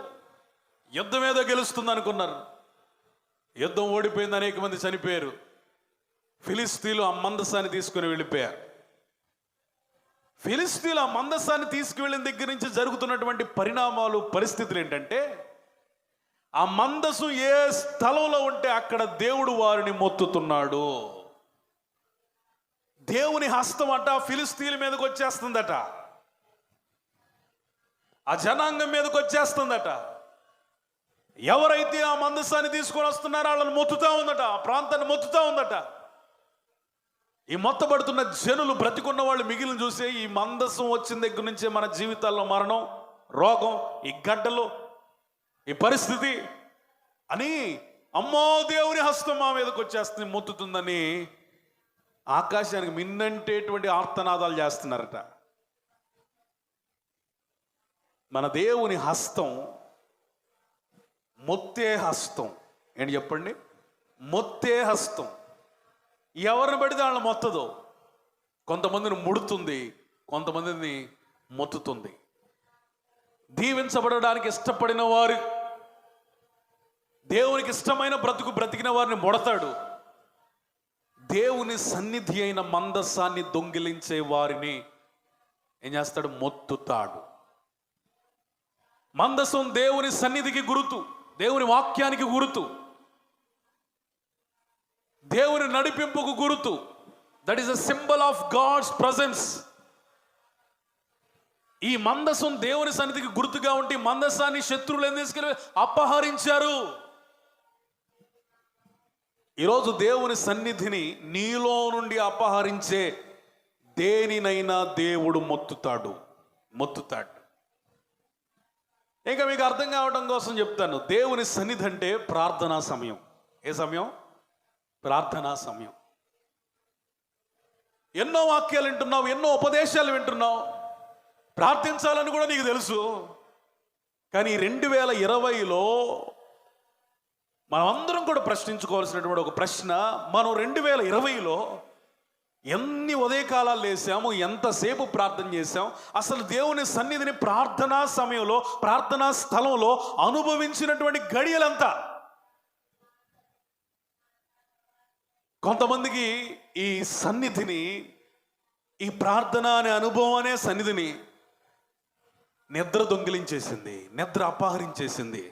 యుద్ధం ఏదో గెలుస్తుంది అనుకున్నారు. యుద్ధం ఓడిపోయింది, అనేక మంది చనిపోయారు. ఫిలిస్తీన్లు ఆ మందస్సాన్ని తీసుకుని వెళ్ళిపోయారు. ఫిలిస్తీన్లు ఆ మందస్సాన్ని తీసుకువెళ్ళిన దగ్గర నుంచి జరుగుతున్నటువంటి పరిణామాలు, పరిస్థితులు ఏంటంటే, ఆ మందస్సు ఏ స్థలంలో ఉంటే అక్కడ దేవుడు వారిని మొత్తుతున్నాడు. దేవుని హస్తం అట ఫిలిస్తీన్ల మీదకి వచ్చేస్తుందట, ఆ జనాంగం మీదకి వచ్చేస్తుందట. ఎవరైతే ఆ మందస్సాన్ని తీసుకొని వస్తున్నారో వాళ్ళని మొత్తుతా ఉందట, ఆ ప్రాంతాన్ని మొత్తుతా ఉందట. ఈ మొత్తబడుతున్న జనులు, బ్రతికున్న వాళ్ళు మిగిలిన చూసే ఈ మందస్సం వచ్చిన దగ్గర నుంచే మన జీవితాల్లో మరణం, రోగం, ఈ గడ్డలు, ఈ పరిస్థితి అని, అమ్మో దేవుని హస్తం మా మీదకి వచ్చేస్తుంది, మొత్తుతుందని ఆకాశానికి మిన్నంటేటువంటి ఆర్తనాదాలు చేస్తున్నారట. మన దేవుని హస్తం మొత్తే హస్తం. ఏంటి చెప్పండి? మొత్తే హస్తం. ఎవరిని పడితే వాళ్ళని మొత్తదు. కొంతమందిని ముడుతుంది, కొంతమందిని మొత్తుతుంది. దీవించబడడానికి ఇష్టపడిన వారు, దేవునికి ఇష్టమైన బ్రతుకు బ్రతికిన వారిని మొడతాడు. దేవుని సన్నిధి అయిన మందస్సాన్ని దొంగిలించే వారిని ఏం చేస్తాడు? మొత్తుతాడు. మందస్సం దేవుని సన్నిధికి గుర్తు, దేవుని వాక్యానికి గుర్తు, దేవుని నడిపింపుకు గుర్తు. That is a symbol of God's presence. ఈ మందస్సం దేవుని సన్నిధికి గుర్తుగా ఉంటే మందస్సాన్ని శత్రువులు ఏం తీసుకెళ్ళి అపహరించారు. ఈరోజు దేవుని సన్నిధిని నీలో నుండి అపహరించే దేనినైనా దేవుడు మొత్తుతాడు. ఇంకా మీకు అర్థం కావడం కోసం చెప్తాను. దేవుని సన్నిధి అంటే ప్రార్థనా సమయం. ఏ సమయం? ప్రార్థనా సమయం. ఎన్నో వాక్యాలు వింటున్నావు, ఎన్నో ఉపదేశాలు వింటున్నావు, ప్రార్థించాలని కూడా నీకు తెలుసు. కానీ 2020లో మనం అందరం కూడా ప్రశ్నించుకోవాల్సినటువంటి ఒక ప్రశ్న, మనం 2020లో ఎన్ని ఉదయకాలాలు లేసాము, ఎంతసేపు ప్రార్థన చేశాం, అసలు దేవుని సన్నిధిని ప్రార్థనా సమయంలో, ప్రార్థనా స్థలంలో అనుభవించినటువంటి గడియలంతా. కొంతమందికి ఈ సన్నిధిని, ఈ ప్రార్థన అనే అనుభవం అనే సన్నిధిని నిద్ర దొంగిలించేసింది, నిద్ర అపహరించేసింది.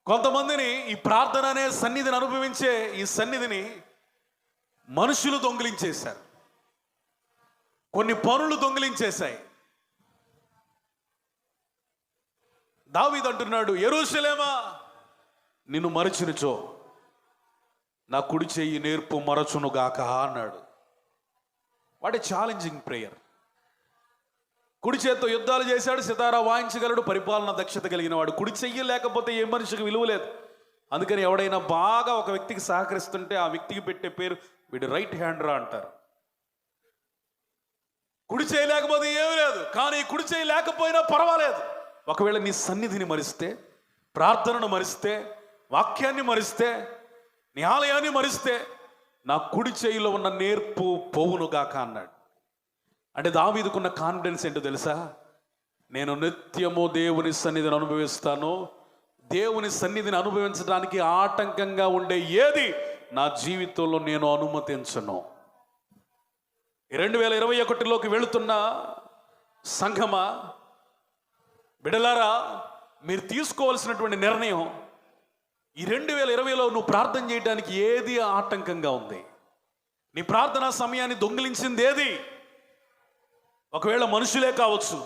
కొంతమందిని ఈ ప్రార్థన అనే సన్నిధిని అనుభవించే ఈ సన్నిధిని మనుషులు దొంగిలించేశారు, కొన్ని పనులు దొంగిలించేశాయి. దావీదు అంటున్నాడు, యెరూషలేమా నిన్ను మరచినచో నా కుడి చెయ్యి నేర్పు మరచును గాక అన్నాడు. What a challenging prayer. కుడి చేత్తో యుద్ధాలు చేశాడు, సితారా వాయించగలడు, పరిపాలన దక్షత కలిగిన వాడు. కుడి చెయ్యి లేకపోతే ఏ మనిషికి విలువ లేదు. అందుకని ఎవడైనా బాగా ఒక వ్యక్తికి సహకరిస్తుంటే ఆ వ్యక్తికి పెట్టే పేరు వీడు రైట్ హ్యాండరా అంటారు. కుడి చేయి లేకపోతే ఏమీ లేదు, కానీ కుడి చేయి లేకపోయినా పర్వాలేదు. ఒకవేళ నీ సన్నిధిని మరిస్తే, ప్రార్థనను మరిస్తే, వాక్యాన్ని మరిస్తే, నీ ఆలయాన్ని మరిస్తే, నా కుడి చేయిలో ఉన్న నేర్పు పోవునుగాక అన్నాడు. అంటే దావీదుకున్న కాన్ఫిడెన్స్ ఏంటో తెలుసా? నేను నిత్యము దేవుని సన్నిధిని అనుభవిస్తాను. దేవుని సన్నిధిని అనుభవించడానికి ఆటంకంగా ఉండే ఏది నా జీవితంలో నేను అనుమతించను. 2021లోకి వెళుతున్న సంఘమా, బిడలారా, మీరు తీసుకోవాల్సినటువంటి నిర్ణయం, ఈ 2020లో నువ్వు ప్రార్థన చేయడానికి ఏది ఆటంకంగా ఉంది? నీ ప్రార్థనా సమయాన్ని దొంగిలించింది ఏది? ఒకవేళ మనుషులే కావచ్చు.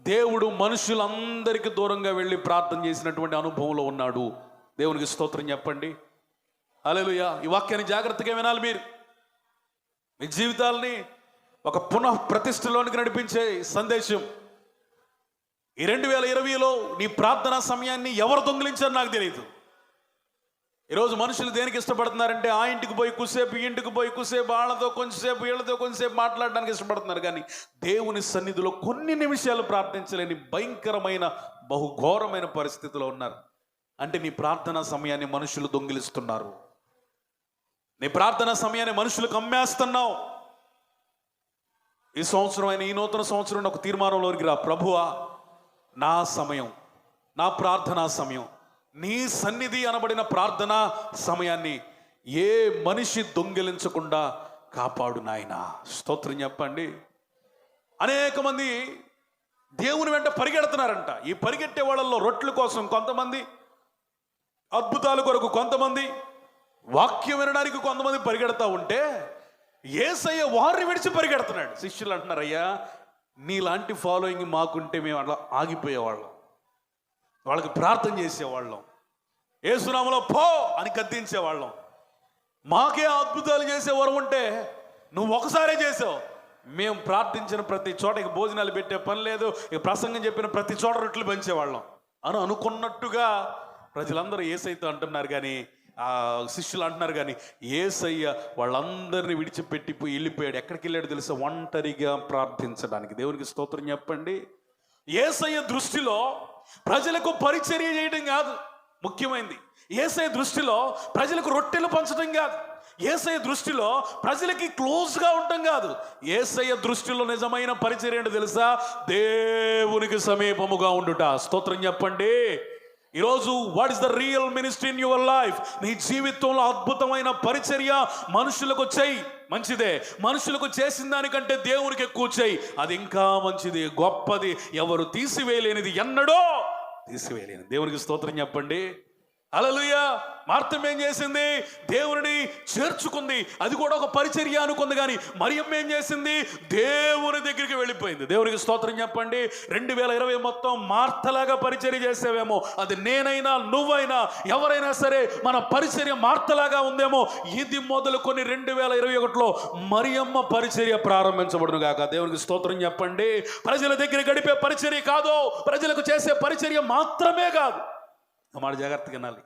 దేవుడు మనుషులందరికీ దూరంగా వెళ్ళి ప్రార్థన చేసినటువంటి అనుభవంలో ఉన్నాడు. దేవునికి స్తోత్రం చెప్పండి. హల్లెలూయా. ఈ వాక్యాన్ని జాగ్రత్తగా వినాలి మీరు. మీ జీవితాల్ని ఒక పునః ప్రతిష్టలోనికి నడిపించే సందేశం. ఈ 2020లో నీ ప్రార్థనా సమయాన్ని ఎవరు దొంగిలించారో నాకు తెలియదు. ఈరోజు మనుషులు దేనికి ఇష్టపడుతున్నారంటే ఆ ఇంటికి పోయి కుసేపు, ఈ ఇంటికి పోయి కుసేపు, వాళ్ళతో కొంచెంసేపు, వీళ్ళతో కొంచెంసేపు మాట్లాడడానికి ఇష్టపడుతున్నారు. కానీ దేవుని సన్నిధిలో కొన్ని నిమిషాలు ప్రార్థించలేని భయంకరమైన బహుఘోరమైన పరిస్థితిలో ఉన్నారు. అంటే నీ ప్రార్థనా సమయాన్ని మనుషులు దొంగిలిస్తున్నారు. నీ ప్రార్థనా సమయాన్ని మనుషులకు అమ్మేస్తున్నావు. ఈ సంవత్సరం అయిన ఈ నూతన సంవత్సరం ఒక తీర్మానంలోనికి రా. ప్రభువా, నా సమయం, నా ప్రార్థనా సమయం, నీ సన్నిధి అనబడిన ప్రార్థనా సమయాన్ని ఏ మనిషి దొంగిలించకుండా కాపాడు నాయనా. స్తోత్రం చెప్పండి. అనేక మంది దేవుని వెంట పరిగెడుతున్నారంట. ఈ పరిగెట్టే వాళ్ళల్లో రొట్టెల కోసం కొంతమంది, అద్భుతాల కొరకు కొంతమంది, వాక్యం వినడానికి కొంతమంది పరిగెడతా ఉంటే యేసయ్య వారిని విడిచి పరిగెడుతున్నాడు. శిష్యులు అంటున్నారు, అయ్యా నీలాంటి ఫాలోయింగ్ మాకుంటే మేము అట్లా ఆగిపోయేవాళ్ళం, వాళ్ళకి ప్రార్థన చేసేవాళ్ళం, యేసునామములో పో అని గద్దించేవాళ్ళం. మాకే అద్భుతాలు చేసేవారు ఉంటే నువ్వు ఒకసారే చేసావు, మేము ప్రార్థించిన ప్రతి చోట ఇక భోజనాలు పెట్టే పని లేదు, ఇక ప్రసంగం చెప్పిన ప్రతి చోట రొట్టెలు పంచేవాళ్ళం అని అనుకున్నట్టుగా ప్రజలందరూ యేసయ్యతో అంటున్నారు. కానీ ఆ శిష్యులు అంటున్నారు, కానీ యేసయ్య వాళ్ళందరినీ విడిచిపెట్టిపోయి వెళ్ళిపోయాడు. ఎక్కడికి వెళ్ళాడు తెలుసా? ఒంటరిగా ప్రార్థించడానికి. దేవునికి స్తోత్రం చెప్పండి. యేసయ్య దృష్టిలో ప్రజలకు పరిచర్య చేయడం కాదు ముఖ్యమైనది. యేసయ్య దృష్టిలో ప్రజలకు రొట్టెలు పంచడం కాదు. యేసయ్య దృష్టిలో ప్రజలకి క్లోజ్గా ఉండటం కాదు. యేసయ్య దృష్టిలో నిజమైన పరిచర్య ఏంటో తెలుసా? దేవునికి సమీపముగా ఉండుట. స్తోత్రం చెప్పండి. ఈరోజు what is the real ministry in your life? నీ జీవితంలో అద్భుతమైన పరిచర్య మనుషులకు చేయి, మంచిదే. మనుషులకు చేసిన దానికంటే దేవునికి ఎక్కువ చేయి, అది ఇంకా మంచిది, గొప్పది, ఎవరు తీసివేయలేనిది, ఎన్నడో తీసివేయలేనిది. దేవునికి స్తోత్రం చెప్పండి. హల్లెలూయా. మార్తమ్మ ఏం చేసింది? దేవుని చేర్చుకుంది. అది కూడా ఒక పరిచర్య అనుకుంది. కానీ మరియమ్మ ఏం చేసింది? దేవుని దగ్గరికి వెళ్ళిపోయింది. దేవునికి స్తోత్రం చెప్పండి. 2020 మొత్తం మార్తలాగా పరిచర్య చేసేవేమో, అది నేనైనా నువ్వైనా ఎవరైనా సరే మన పరిచర్య మార్తలాగా ఉందేమో. ఇది మొదలుకొని 2021లో మరియమ్మ పరిచర్య ప్రారంభించబడును గాక. దేవునికి స్తోత్రం చెప్పండి. ప్రజల దగ్గర గడిపే పరిచర్య కాదు, ప్రజలకు చేసే పరిచర్య మాత్రమే కాదు. మాట జాగ్రత్తగా వినాలి.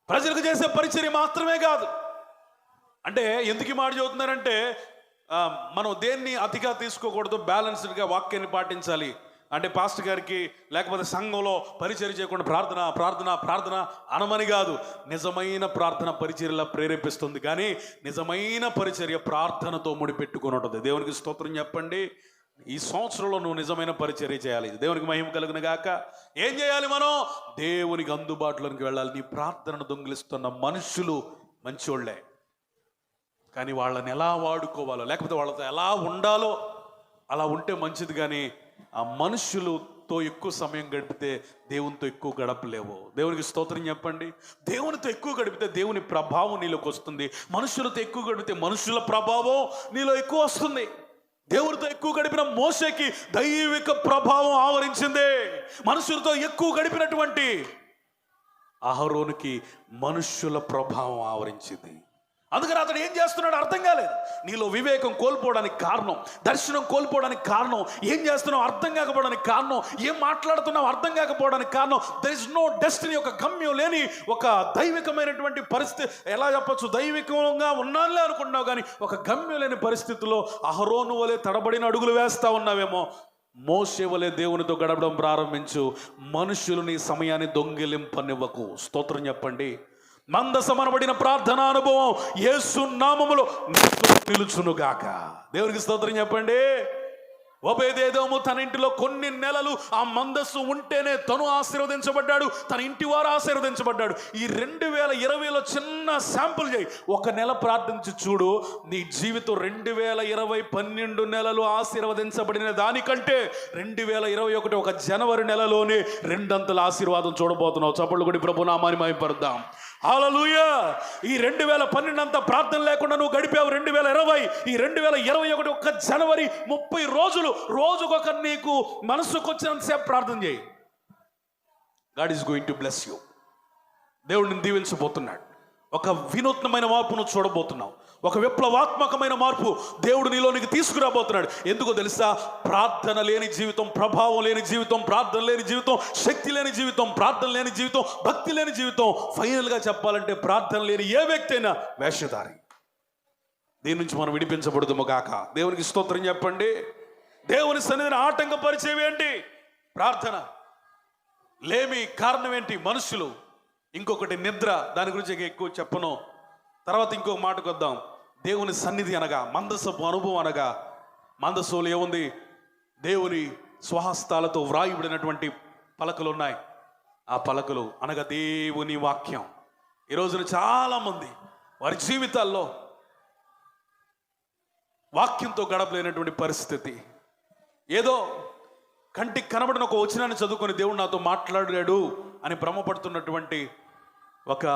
ప్రజలకు చేసే పరిచర్య మాత్రమే కాదు. అంటే ఎందుకు ఈ మాట చదువుతున్నారంటే మనం దేన్ని అతిగా తీసుకోకూడదు, బ్యాలెన్స్డ్గా వాక్యాన్ని పాటించాలి. అంటే పాస్టర్ గారికి లేకపోతే సంఘంలో పరిచర్య చేయకుండా ప్రార్థన ప్రార్థన ప్రార్థన అనమని కాదు. నిజమైన ప్రార్థన పరిచర్యలా ప్రేరేపిస్తుంది. కానీ నిజమైన పరిచర్య ప్రార్థనతో ముడిపెట్టుకుని ఉంటుంది. దేవునికి స్తోత్రం చెప్పండి. ఈ సంవత్సరంలో నువ్వు నిజమైన పరిచర్య చేయాలి. దేవునికి మహిమ కలుగును గాక. ఏం చేయాలి? మనం దేవునికి అందుబాటులోకి వెళ్ళాలి. నీ ప్రార్థనను దొంగిలిస్తున్న మనుషులు మంచోళ్లే, కానీ వాళ్ళని ఎలా వాడుకోవాలో లేకపోతే వాళ్ళతో ఎలా ఉండాలో అలా ఉంటే మంచిది. కానీ ఆ మనుషులతో ఎక్కువ సమయం గడిపితే దేవునితో ఎక్కువ గడపలేవు. దేవునికి స్తోత్రం చెప్పండి. దేవునితో ఎక్కువ గడిపితే దేవుని ప్రభావం నీలోకి వస్తుంది. మనుషులతో ఎక్కువ గడిపితే మనుషుల ప్రభావం నీలో ఎక్కువ వస్తుంది. దేవునితో ఎక్కువ గడిపిన మోషేకి దైవిక ప్రభావం ఆవరించింది. మనుషులతో ఎక్కువ గడిపినటువంటి అహరోనుకి మనుషుల ప్రభావం ఆవరించింది. అందుకని అతడు ఏం చేస్తున్నాడు అర్థం కాలేదు. నీలో వివేకం కోల్పోవడానికి కారణం, దర్శనం కోల్పోవడానికి కారణం, ఏం చేస్తున్నావు అర్థం కాకపోవడానికి కారణం, ఏం మాట్లాడుతున్నావు అర్థం కాకపోవడానికి కారణం, దర్ ఇస్ నో డెస్టినీ. ఒక గమ్యం లేని ఒక దైవికమైనటువంటి పరిస్థితి, ఎలా చెప్పచ్చు, దైవికంగా ఉన్నానులే అనుకుంటున్నావు కానీ ఒక గమ్యం లేని పరిస్థితిలో అహరోను వలె తడబడిన అడుగులు వేస్తా ఉన్నావేమో. మోషే వలె దేవునితో గడపడం ప్రారంభించు. మనుషులు నీ సమయాన్ని దొంగిలింపనివ్వకు. స్తోత్రం చెప్పండి. మందసమనబడిన ప్రార్థనా అనుభవం యేసు నామములో నిలుచునుగాక. దేవునికి స్తోత్రం చెప్పండి. ఒబేదేదోము తన ఇంటిలో కొన్ని నెలలు ఆ మందస్సు ఉంటేనే తను ఆశీర్వదించబడ్డాడు, తన ఇంటి వారు ఆశీర్వదించబడ్డాడు. ఈ 2020లో చిన్న శాంపుల్ చేయి, ఒక నెల ప్రార్థించి చూడు. నీ జీవితం 2020 12 నెలలు ఆశీర్వదించబడిన దానికంటే 2021 ఒక జనవరి నెలలోనే 2 అంతల ఆశీర్వాదం చూడబోతున్నావు. చప్పట్లు కొట్టి ప్రభు నామాన్ని మహిమపరుద్దాం. హల్లెలూయా. ఈ 2012 అంతా ప్రార్థన లేకుండా నువ్వు గడిపావు. 2020 ఈ 2021 ఒక జనవరి 30 రోజులు, రోజుకొక నీకు మనసుకు వచ్చినంతసేపు ప్రార్థన చేయి. God is going to bless you. దేవుడు నిన్ను దీవించబోతున్నాడు. ఒక వినూత్నమైన మార్పును చూడబోతున్నావు. ఒక విప్లవాత్మకమైన మార్పు దేవుడు నీలోనికి తీసుకురాబోతున్నాడు. ఎందుకో తెలుసా? ప్రార్థన లేని జీవితం, ప్రభావం లేని జీవితం, ప్రార్థన లేని జీవితం, శక్తి లేని జీవితం, ప్రార్థన లేని జీవితం, భక్తి లేని జీవితం, ఫైనల్గా చెప్పాలంటే ప్రార్థన లేని ఏ వ్యక్తి అయినా వేషధారి. దీని నుంచి మనం విడిపించబడుదుము గాక. దేవునికి స్తోత్రం చెప్పండి. దేవుని సన్నిధిని ఆటంకపరిచేవి ఏంటి? ప్రార్థన. లేమి కారణం ఏంటి? మనుషులు. ఇంకొకటి నిద్ర. దాని గురించి ఎక్కువ చెప్పను. తర్వాత ఇంకొక మాటకు వద్దాం. దేవుని సన్నిధి అనగా మందసపు అనుభవం అనగా, మందసంలో ఏముంది? దేవుని స్వహస్తాలతో వ్రాయబడినటువంటి పలకలు ఉన్నాయి. ఆ పలకలు అనగా దేవుని వాక్యం. ఈ రోజున చాలామంది వారి జీవితాల్లో వాక్యంతో గడపలేనటువంటి పరిస్థితి. ఏదో కంటికి కనబడిన ఒక వచనాన్ని చదువుకొని దేవుడు నాతో మాట్లాడాడు అని భ్రమపడుతున్నటువంటి ఒక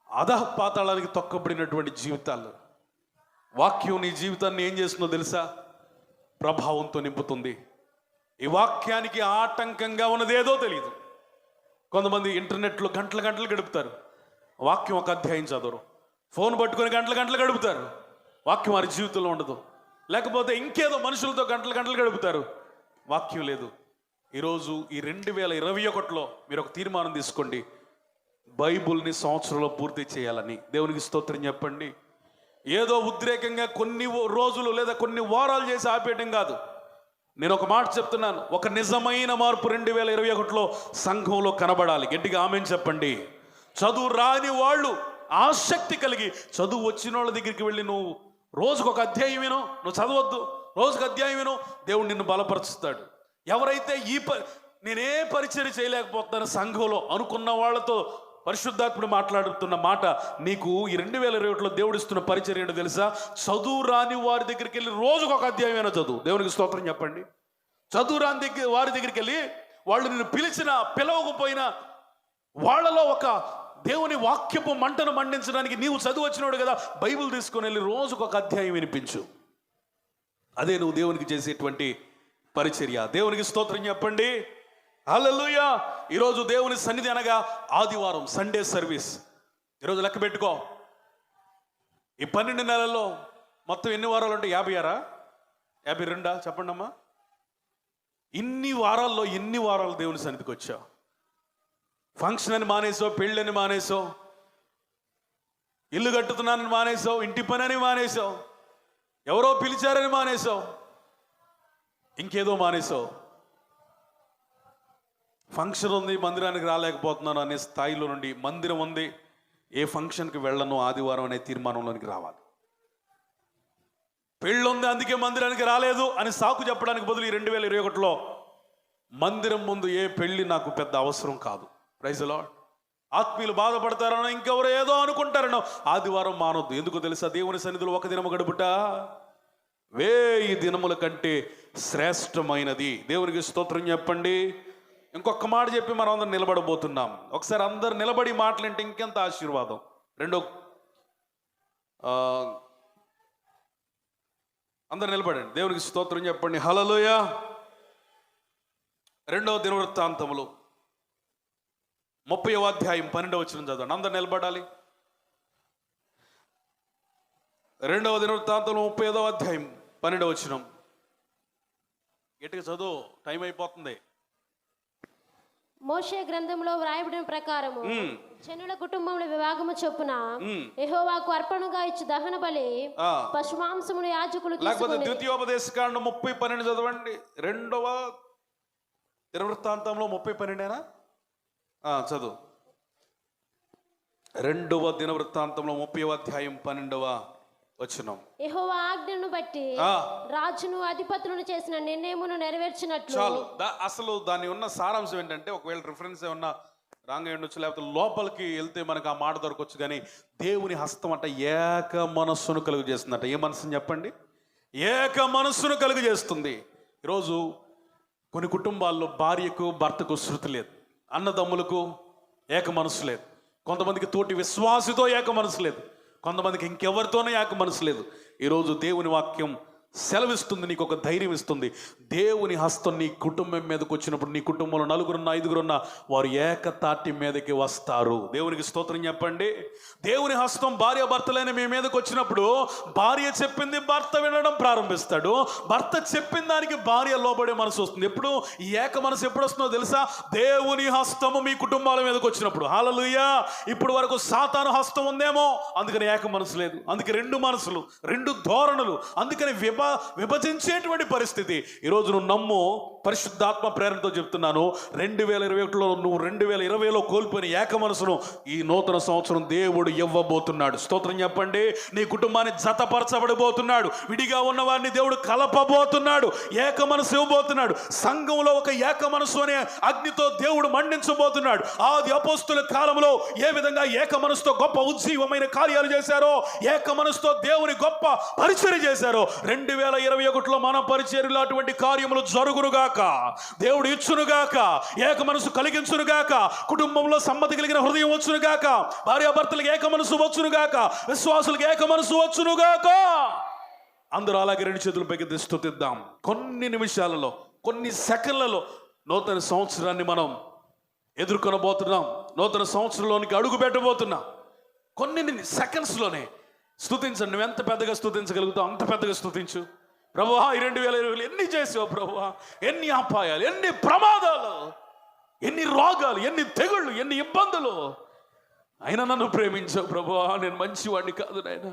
అధపాతాళానికి తొక్కబడినటువంటి జీవితాలు. వాక్యం నీ జీవితాన్ని ఏం చేస్తుందో తెలుసా? ప్రభావంతో నింపుతుంది. ఈ వాక్యానికి ఆటంకంగా ఉన్నది ఏదో తెలియదు. కొంతమంది ఇంటర్నెట్లో గంటలు గంటలు గడుపుతారు, వాక్యం ఒక అధ్యాయం చదవరు. ఫోన్ పట్టుకొని గంటలు గంటలు గడుపుతారు, వాక్యం వారి జీవితంలో ఉండదు. లేకపోతే ఇంకేదో మనుషులతో గంటలు గంటలు గడుపుతారు, వాక్యం లేదు. ఈరోజు ఈ 2021లో మీరు ఒక తీర్మానం తీసుకోండి, బైబుల్ని సంవత్సరంలో పూర్తి చేయాలని. దేవునికి స్తోత్రం చెప్పండి. ఏదో ఉద్రేకంగా కొన్ని రోజులు లేదా కొన్ని వారాలు చేసి ఆపేయటం కాదు. నేను ఒక మాట చెప్తున్నాను, ఒక నిజమైన మార్పు 2021లో సంఘంలో కనబడాలి. గట్టిగా ఆమేన్ చెప్పండి. చదువు రాని వాళ్ళు ఆసక్తి కలిగి, చదువు వచ్చిన వాళ్ళ దగ్గరికి వెళ్ళి నువ్వు రోజుకు ఒక అధ్యాయం వినో, నువ్వు చదవద్దు, రోజుకు అధ్యాయం వినో, దేవుడు నిన్ను బలపరుస్తాడు. ఎవరైతే నేనే పరిచర్య చేయలేకపోతున్నాను సంఘంలో అనుకున్న వాళ్ళతో పరిశుద్ధాత్ముడు మాట్లాడుతున్న మాట, నీకు ఈ 2021లో దేవుడు ఇస్తున్న పరిచర్య ఏంటో తెలుసా? చదువు రాని వారి దగ్గరికి వెళ్ళి రోజుకు ఒక అధ్యాయమైనా చదువు. దేవునికి స్తోత్రం చెప్పండి. చదువు రాని వారి దగ్గరికి వెళ్ళి, వాళ్ళు నిన్ను పిలిచినా పిలవకపోయినా వాళ్ళలో ఒక దేవుని వాక్యపు మంటను మండించడానికి నీవు చదువు వచ్చినాడు కదా, బైబిల్ తీసుకొని వెళ్ళి రోజుకు ఒక అధ్యాయం వినిపించు. అదే నువ్వు దేవునికి చేసేటువంటి పరిచర్య. దేవునికి స్తోత్రం చెప్పండి. హల్లెలూయా. ఈరోజు దేవుని సన్నిధి అనగా ఆదివారం, సండే సర్వీస్. ఈరోజు లెక్క పెట్టుకో, ఈ 12 నెలల్లో మొత్తం ఎన్ని వారాలు ఉంటాయి? 56 52 చెప్పండి అమ్మా. ఇన్ని వారాల్లో ఎన్ని వారాలు దేవుని సన్నిధికి వచ్చావు? ఫంక్షన్ అని మానేసావు, పెళ్ళని మానేసావు, ఇల్లు కట్టుతున్నానని మానేసావు, ఇంటి పని అని మానేసావు, ఎవరో పిలిచారని మానేసావు, ఇంకేదో మానేసావు. ఫంక్షన్ ఉంది, మందిరానికి రాలేకపోతున్నాను అనే స్థాయిలో నుండి మందిరం ఉంది, ఏ ఫంక్షన్కి వెళ్ళను ఆదివారం అనే తీర్మానంలోనికి రావాలి. పెళ్ళుంది అందుకే మందిరానికి రాలేదు అని సాకు చెప్పడానికి బదులు ఈ 2021లో మందిరం ముందు ఏ పెళ్ళి నాకు పెద్ద అవసరం కాదు. Praise the Lord. ఆత్మీయులు బాధపడతారనో, ఇంకెవరో ఏదో అనుకుంటారనో ఆదివారం మానొద్దు. ఎందుకు తెలుసా? దేవుని సన్నిధిలో ఒక దినము గడుపుట 1000 దినముల కంటే శ్రేష్టమైనది. దేవునికి స్తోత్రం చెప్పండి. ఇంకొక మాట చెప్పి మనం అందరం నిలబడబోతున్నాం. ఒకసారి అందరు నిలబడి మాటలంటే ఇంకెంత ఆశీర్వాదం. అందరు నిలబడండి. దేవునికి స్తోత్రం చెప్పండి. హల్లెలూయా. 2వ దినవృత్తాంతములు 30వ అధ్యాయం 12వ వచనం చదవండి. అందరు నిలబడాలి. 2వ దినవృత్తాంతంలో 30వ అధ్యాయం 12వ వచనం. గట్టిగా చదువు, టైం అయిపోతుంది. మోషే గ్రంథంలో వ్రాయబడిన ప్రకారము జనుల కుటుంబముల విభాగము చొప్పున యెహోవాకు అర్పణగా ఇచ్చు దహన బలి పశుమాంసమును యాజకులు లేకపోతే ద్వితీయోపదేశకాండం 30:12 చదవండి. 2వ దినవృత్తాంతంలో 30:12 చదువు. 2వ దినవృత్తాంతంలో 30వ అధ్యాయం 12వ వచనం. యెహోవా ఆజ్ఞను బట్టి రాజును అధిపతులను చేసిన నిర్ణయమును నెరవేర్చినట్లు. చాలు. అసలు దాని ఉన్న సారాంశం ఏంటంటే, ఒకవేళ రిఫరెన్స్ ఏమన్నా రాంగ్ ఉండొచ్చు, లేకపోతే లోపలికి వెళ్తే మనకు ఆ మాట దొరకొచ్చు. కానీ దేవుని హస్తం అంట ఏక మనస్సును కలుగు చేస్తుందట. ఏ మనస్సును చెప్పండి? ఏక మనస్సును కలుగు చేస్తుంది. ఈరోజు కొన్ని కుటుంబాల్లో భార్యకు భర్తకు శృతి లేదు, అన్నదమ్ములకు ఏక మనస్సు లేదు, కొంతమందికి తోటి విశ్వాసితో ఏక మనస్సు లేదు, కొంతమందికి ఇంకెవరితోనూ ఏక మనసు లేదు. ఈరోజు దేవుని వాక్యం సెలవిస్తుంది, నీకు ఒక ధైర్యం ఇస్తుంది. దేవుని హస్తం నీ కుటుంబం మీదకి వచ్చినప్పుడు, నీ కుటుంబంలో 4 5 వారు ఏకతాటి మీదకి వస్తారు. దేవునికి స్తోత్రం చెప్పండి. దేవుని హస్తం భార్యాభర్తలైన మీ మీదకి వచ్చినప్పుడు భార్య చెప్పింది భర్త వినడం ప్రారంభిస్తాడు, భర్త చెప్పిన దానికి భార్య లోబడే మనసు వస్తుంది. ఎప్పుడు ఈ ఏక మనసు ఎప్పుడు వస్తుందో తెలుసా? దేవుని హస్తము మీ కుటుంబాల మీదకి వచ్చినప్పుడు. హల్లెలూయా. ఇప్పుడు వరకు సాతాను హస్తం ఉందేమో, అందుకని ఏక మనసు లేదు, అందుకే 2 మనసులు, 2 ధోరణులు, అందుకని విభజించేటువంటి పరిస్థితి. ఈరోజు నువ్వు నమ్ము, పరిశుద్ధాత్మ ప్రేరణతో చెప్తున్నాను, 2021లో నువ్వు 2020లో కోల్పోయిన ఏక మనసును ఈ నూతన సంవత్సరం దేవుడు ఇవ్వబోతున్నాడు. స్తోత్రం చెప్పండి. నీ కుటుంబాన్ని జతపరచబడిపోతున్నాడు, విడిగా ఉన్న వారిని దేవుడు కలపబోతున్నాడు, ఏక మనసు ఇవ్వబోతున్నాడు. సంఘంలో ఒక ఏక మనసు అనే అగ్నితో దేవుడు మండించబోతున్నాడు. ఆది అపోస్తుల కాలంలో ఏ విధంగా ఏక మనసుతో గొప్ప ఉజ్జీవమైన కార్యాలు చేశారో, ఏక మనసుతో దేవుని గొప్ప పరిచర్య చేశారో, 2021లో మన పరిచర్యలో అటువంటి కార్యములు జరుగునుగాక, దేవుడు ఇచ్చునుగాక, ఏక మనసు కలిగించునుగాక, కుటుంబంలో సమ్మతి కలిగిన హృదయం వచ్చునుగాక, భార్యాభర్తలకు ఏక మనసు వచ్చునుగాక, విశ్వాసులకు ఏక మనసు వచ్చునుగాక. అందరూ అలాగే 2 చేతులు పైకి స్తుతిద్దాం. కొన్ని నిమిషాలలో, కొన్ని సెకండ్లలో నూతన సంవత్సరాన్ని మనం ఎదుర్కొనబోతున్నాం. నూతన సంవత్సరంలోనికి అడుగు పెట్టబోతున్నాం. కొన్ని సెకండ్స్లోనే స్తుతించండి. నువ్వు ఎంత పెద్దగా స్తుతించగలుగుతావు అంత పెద్దగా స్తుతించు. ప్రభువా, ఈ 2020 ఎన్ని చేసావు ప్రభువా, ఎన్ని అపాయాలు, ఎన్ని ప్రమాదాలు, ఎన్ని రోగాలు, ఎన్ని తెగుళ్ళు, ఎన్ని ఇబ్బందులు, అయినా నన్ను ప్రేమించావు ప్రభువా. నేను మంచివాడిని కాదు నాయన,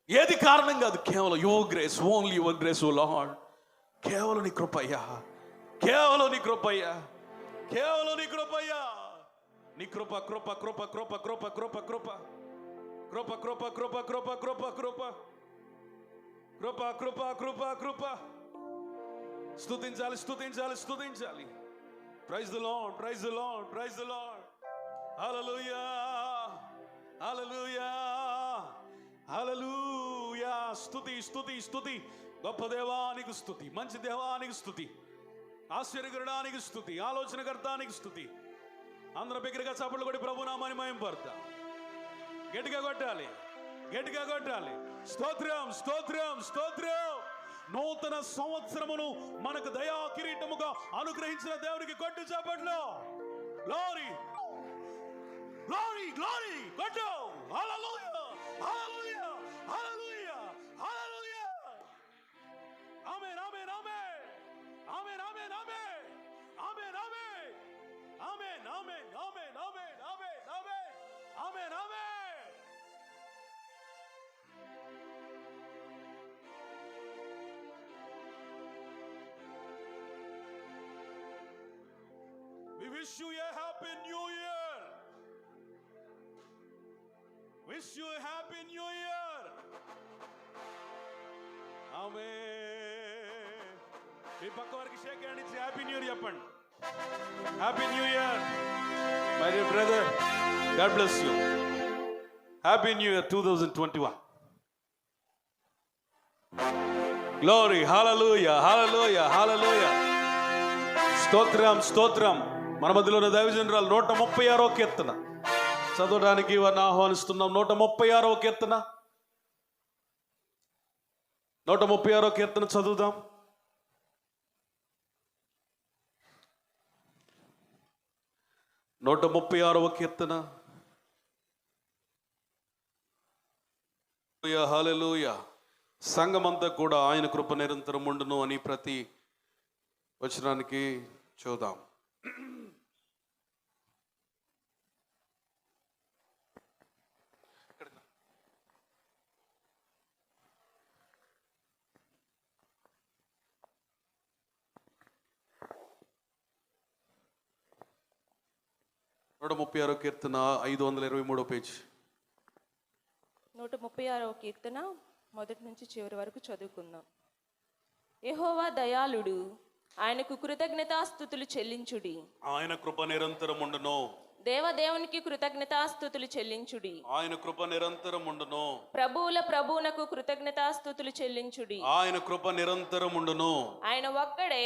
ఏది కారణం కాదు, కేవలం your grace, only your grace O Lord. కేవలం నీ కృపయ్యా, కేవలం నీ కృపయ్యా, కేవలం నీ కృపయ్యా. నీ కృప కృప కృప కృప కృప కృప కృప కృప కృప కృప కృప కృప కృప కృప కృప కృప కృప. స్తుతించాలి, స్తుతించాలి, స్తుతించాలి. Praise the lord, praise the lord, praise the lord. Hallelujah, hallelujah, hallelujah. స్తుతి స్తుతి స్తుతి. గొప్ప దేవానికి స్తుతి, మంచి దేవానికి స్తుతి, ఆశ్చర్యకరుడానికి స్తుతి, ఆలోచనకర్తానికి స్తుతి. అందరూ బిగ్గరగా చప్పట్లు కొట్టి ప్రభు నామాన్ని మహిమపడతాం. గట్టిగా కొట్టాలి, గట్టిగా కొట్టాలి. స్తోత్రం, స్తోత్రం, స్తోత్రం. నూతన సంవత్సరమును మనకు దయా కిరీటముగా అనుగ్రహించిన దేవునికి కొట్టు చప్పట్లు. Glory, glory, glory. కొట్టు. హల్లెలూయా, hallelujah, hallelujah, hallelujah. Amen, amen, amen, amen, amen, amen, amen, amen, amen, amen, amen, amen, amen, amen, amen. We wish you a happy new year. Wish you a happy new year. Amen. మీ పక్క వారికి షేక్ హ్యాండ్ ఇచ్చి హ్యాపీ న్యూ ఇయర్ చెప్పండి. Happy new year my dear brother. God bless you. Happy new year 2021. Glory, hallelujah, hallelujah, hallelujah. స్తోత్రం, స్తోత్రం. మన మధ్యలో ఉన్న దైవజనురాలు 136వ కీర్తన చదవడానికి వారిని ఆహ్వానిస్తున్నాం. 136వ కీర్తన, 136వ కీర్తన చదువుదాం. నూట 36వ కీర్తన. హల్లెలూయా. సంఘమంతా కూడా ఆయన కృప నిరంతరం ఉండును అని ప్రతి వచనానికి చూద్దాం. నూట 36వ కీర్తన 523వ పేజ్. 136వ కీర్తన మొదటి నుంచి చివరి వరకు చదువుకుందాం. యెహోవా దయాళుడు, ఆయనకు కృతజ్ఞతాస్తుతులు చెల్లించుడి. ఆయన కృప నిరంతరం ఉండును. దేవదేవునికి కృతజ్ఞతాస్తుతులు చెల్లించుడి. ఆయన కృప నిరంతరం ఉండును. ప్రభువుల ప్రభువునకు కృతజ్ఞతాస్తుతులు చెల్లించుడి. ఆయన కృప నిరంతరం ఉండును. ఆయన ఒక్కడే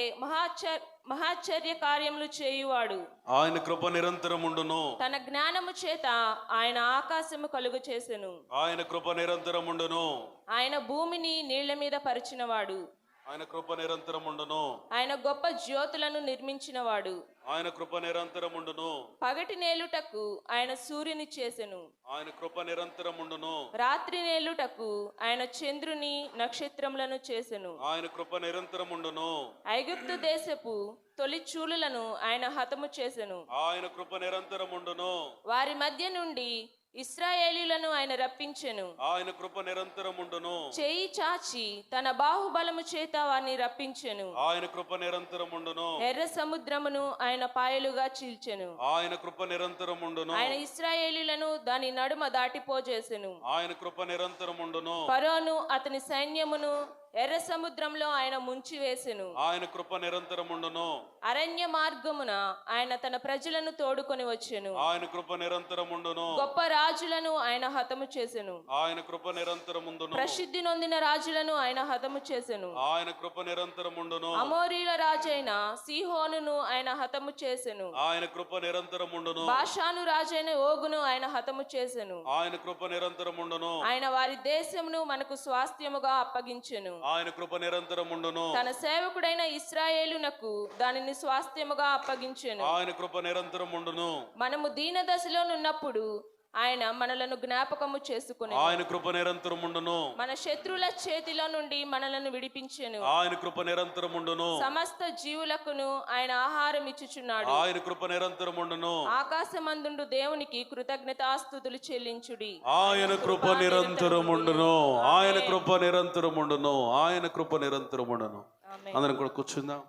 మహాచర్య కార్యములు చేయువాడు. ఆయన కృప నిరంతరముండును. తన జ్ఞానము చేత ఆయన ఆకాశము కలుగు చేసెను. ఆయన కృప నిరంతరముండును. ఆయన భూమిని నీళ్ల మీద పరిచినవాడు. ఆయన కృప నిరంతరముండును. ఆయన గొప్ప జ్యోతులను నిర్మించినవాడు. ఆయన కృప నిరంతరముండును. పగటి నేలుటకు ఆయన సూర్యుని చేసెను. ఆయన కృప నిరంతరముండును. రాత్రి నేలుటకు ఆయన చంద్రుని నక్షత్రములను చేసెను. ఆయన కృప నిరంతరముండును. ఐగుప్తు దేశపు తొలి చూలులను ఆయన హతము చేసెను. ఆయన కృప నిరంతరముండును. వారి మధ్య నుండి ఇశ్రాయేలీయులను ఆయన రప్పించెను. ఆయన కృప నిరంతరముండును. చేయి చాచి తన బాహుబలము చేత వారిని రప్పించెను. ఆయన కృప నిరంతరముండును. ఎర్ర సముద్రమును ఆయన పాయలుగా చీల్చెను. ఆయన కృప నిరంతరముండును. ఆయన ఇశ్రాయేలీయులను దాని నడుమ దాటిపోజేసెను. ఆయన కృప నిరంతరముండును. ఫరోను అతని సైన్యమును ఎర్ర సముద్రంలో ఆయన ముంచివేసెను. ఆయన కృప నిరంతరముండును. అరణ్య మార్గమున ఆయన తన ప్రజలను తోడుకొని వచ్చెను. ఆయన కృప నిరంతరముండును. గొప్ప రాజులను ఆయన హతము చేసెను. ఆయన కృప నిరంతరముండును. ప్రసిద్ధి నొందిన రాజులను ఆయన హతము చేసెను. ఆయన కృప నిరంతరముండును. అమోరీల రాజైన సీహోనును ఆయన హతము చేసెను. ఆయన కృప నిరంతరముండును. బాషాను రాజైన ఓగును ఆయన హతము చేసెను. ఆయన కృప నిరంతరముండును. ఆయన వారి దేశమును మనకు స్వాస్థ్యముగా అప్పగించెను. ఆయన కృప నిరంతరముండును. తన సేవకుడైన ఇశ్రాయేలునకు దానిని స్వాస్థ్యముగా అప్పగించెను. ఆయన కృప నిరంతరముండును. మనము దీన దశలోనున్నప్పుడు ఆయన మనలను జ్ఞాపకము చేసుకుని ఆయన కృప నిరంతరముండును. మన శత్రువుల చేతిలో నుండి మనలను విడిపించెను. ఆయన కృప నిరంతరముండును. సమస్త జీవులకును ఆయన ఆహారం ఇచ్చుచున్నాడు. ఆయన కృప నిరంతరముండును. ఆకాశమందుండు దేవునికి కృతజ్ఞతాస్తుతులు చెల్లించుడి. ఆయన కృప నిరంతరముండును. ఆయన కృప నిరంతరముండును. ఆయన కృప నిరంతరముండును. ఆమేన్. అందరం కూడా కూర్చుందాం.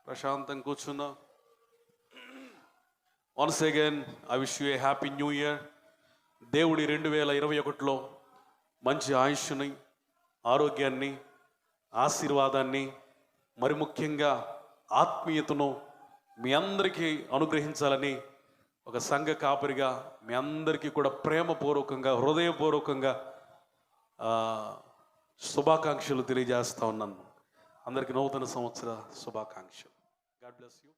ప్రశాంతం కూర్చుందాం. Once again I wish you A happy new year. దేవుడి 2021లో మంచి ఆయుష్ని, ఆరోగ్యాన్ని, ఆశీర్వాదాన్ని, మరి ముఖ్యంగా ఆత్మీయతను మీ అందరికీ అనుగ్రహించాలని ఒక సంఘ కాపరిగా మీ అందరికీ కూడా ప్రేమపూర్వకంగా, హృదయపూర్వకంగా శుభాకాంక్షలు తెలియజేస్తా ఉన్నాను. అందరికీ నూతన సంవత్సర శుభాకాంక్షలు. God bless you.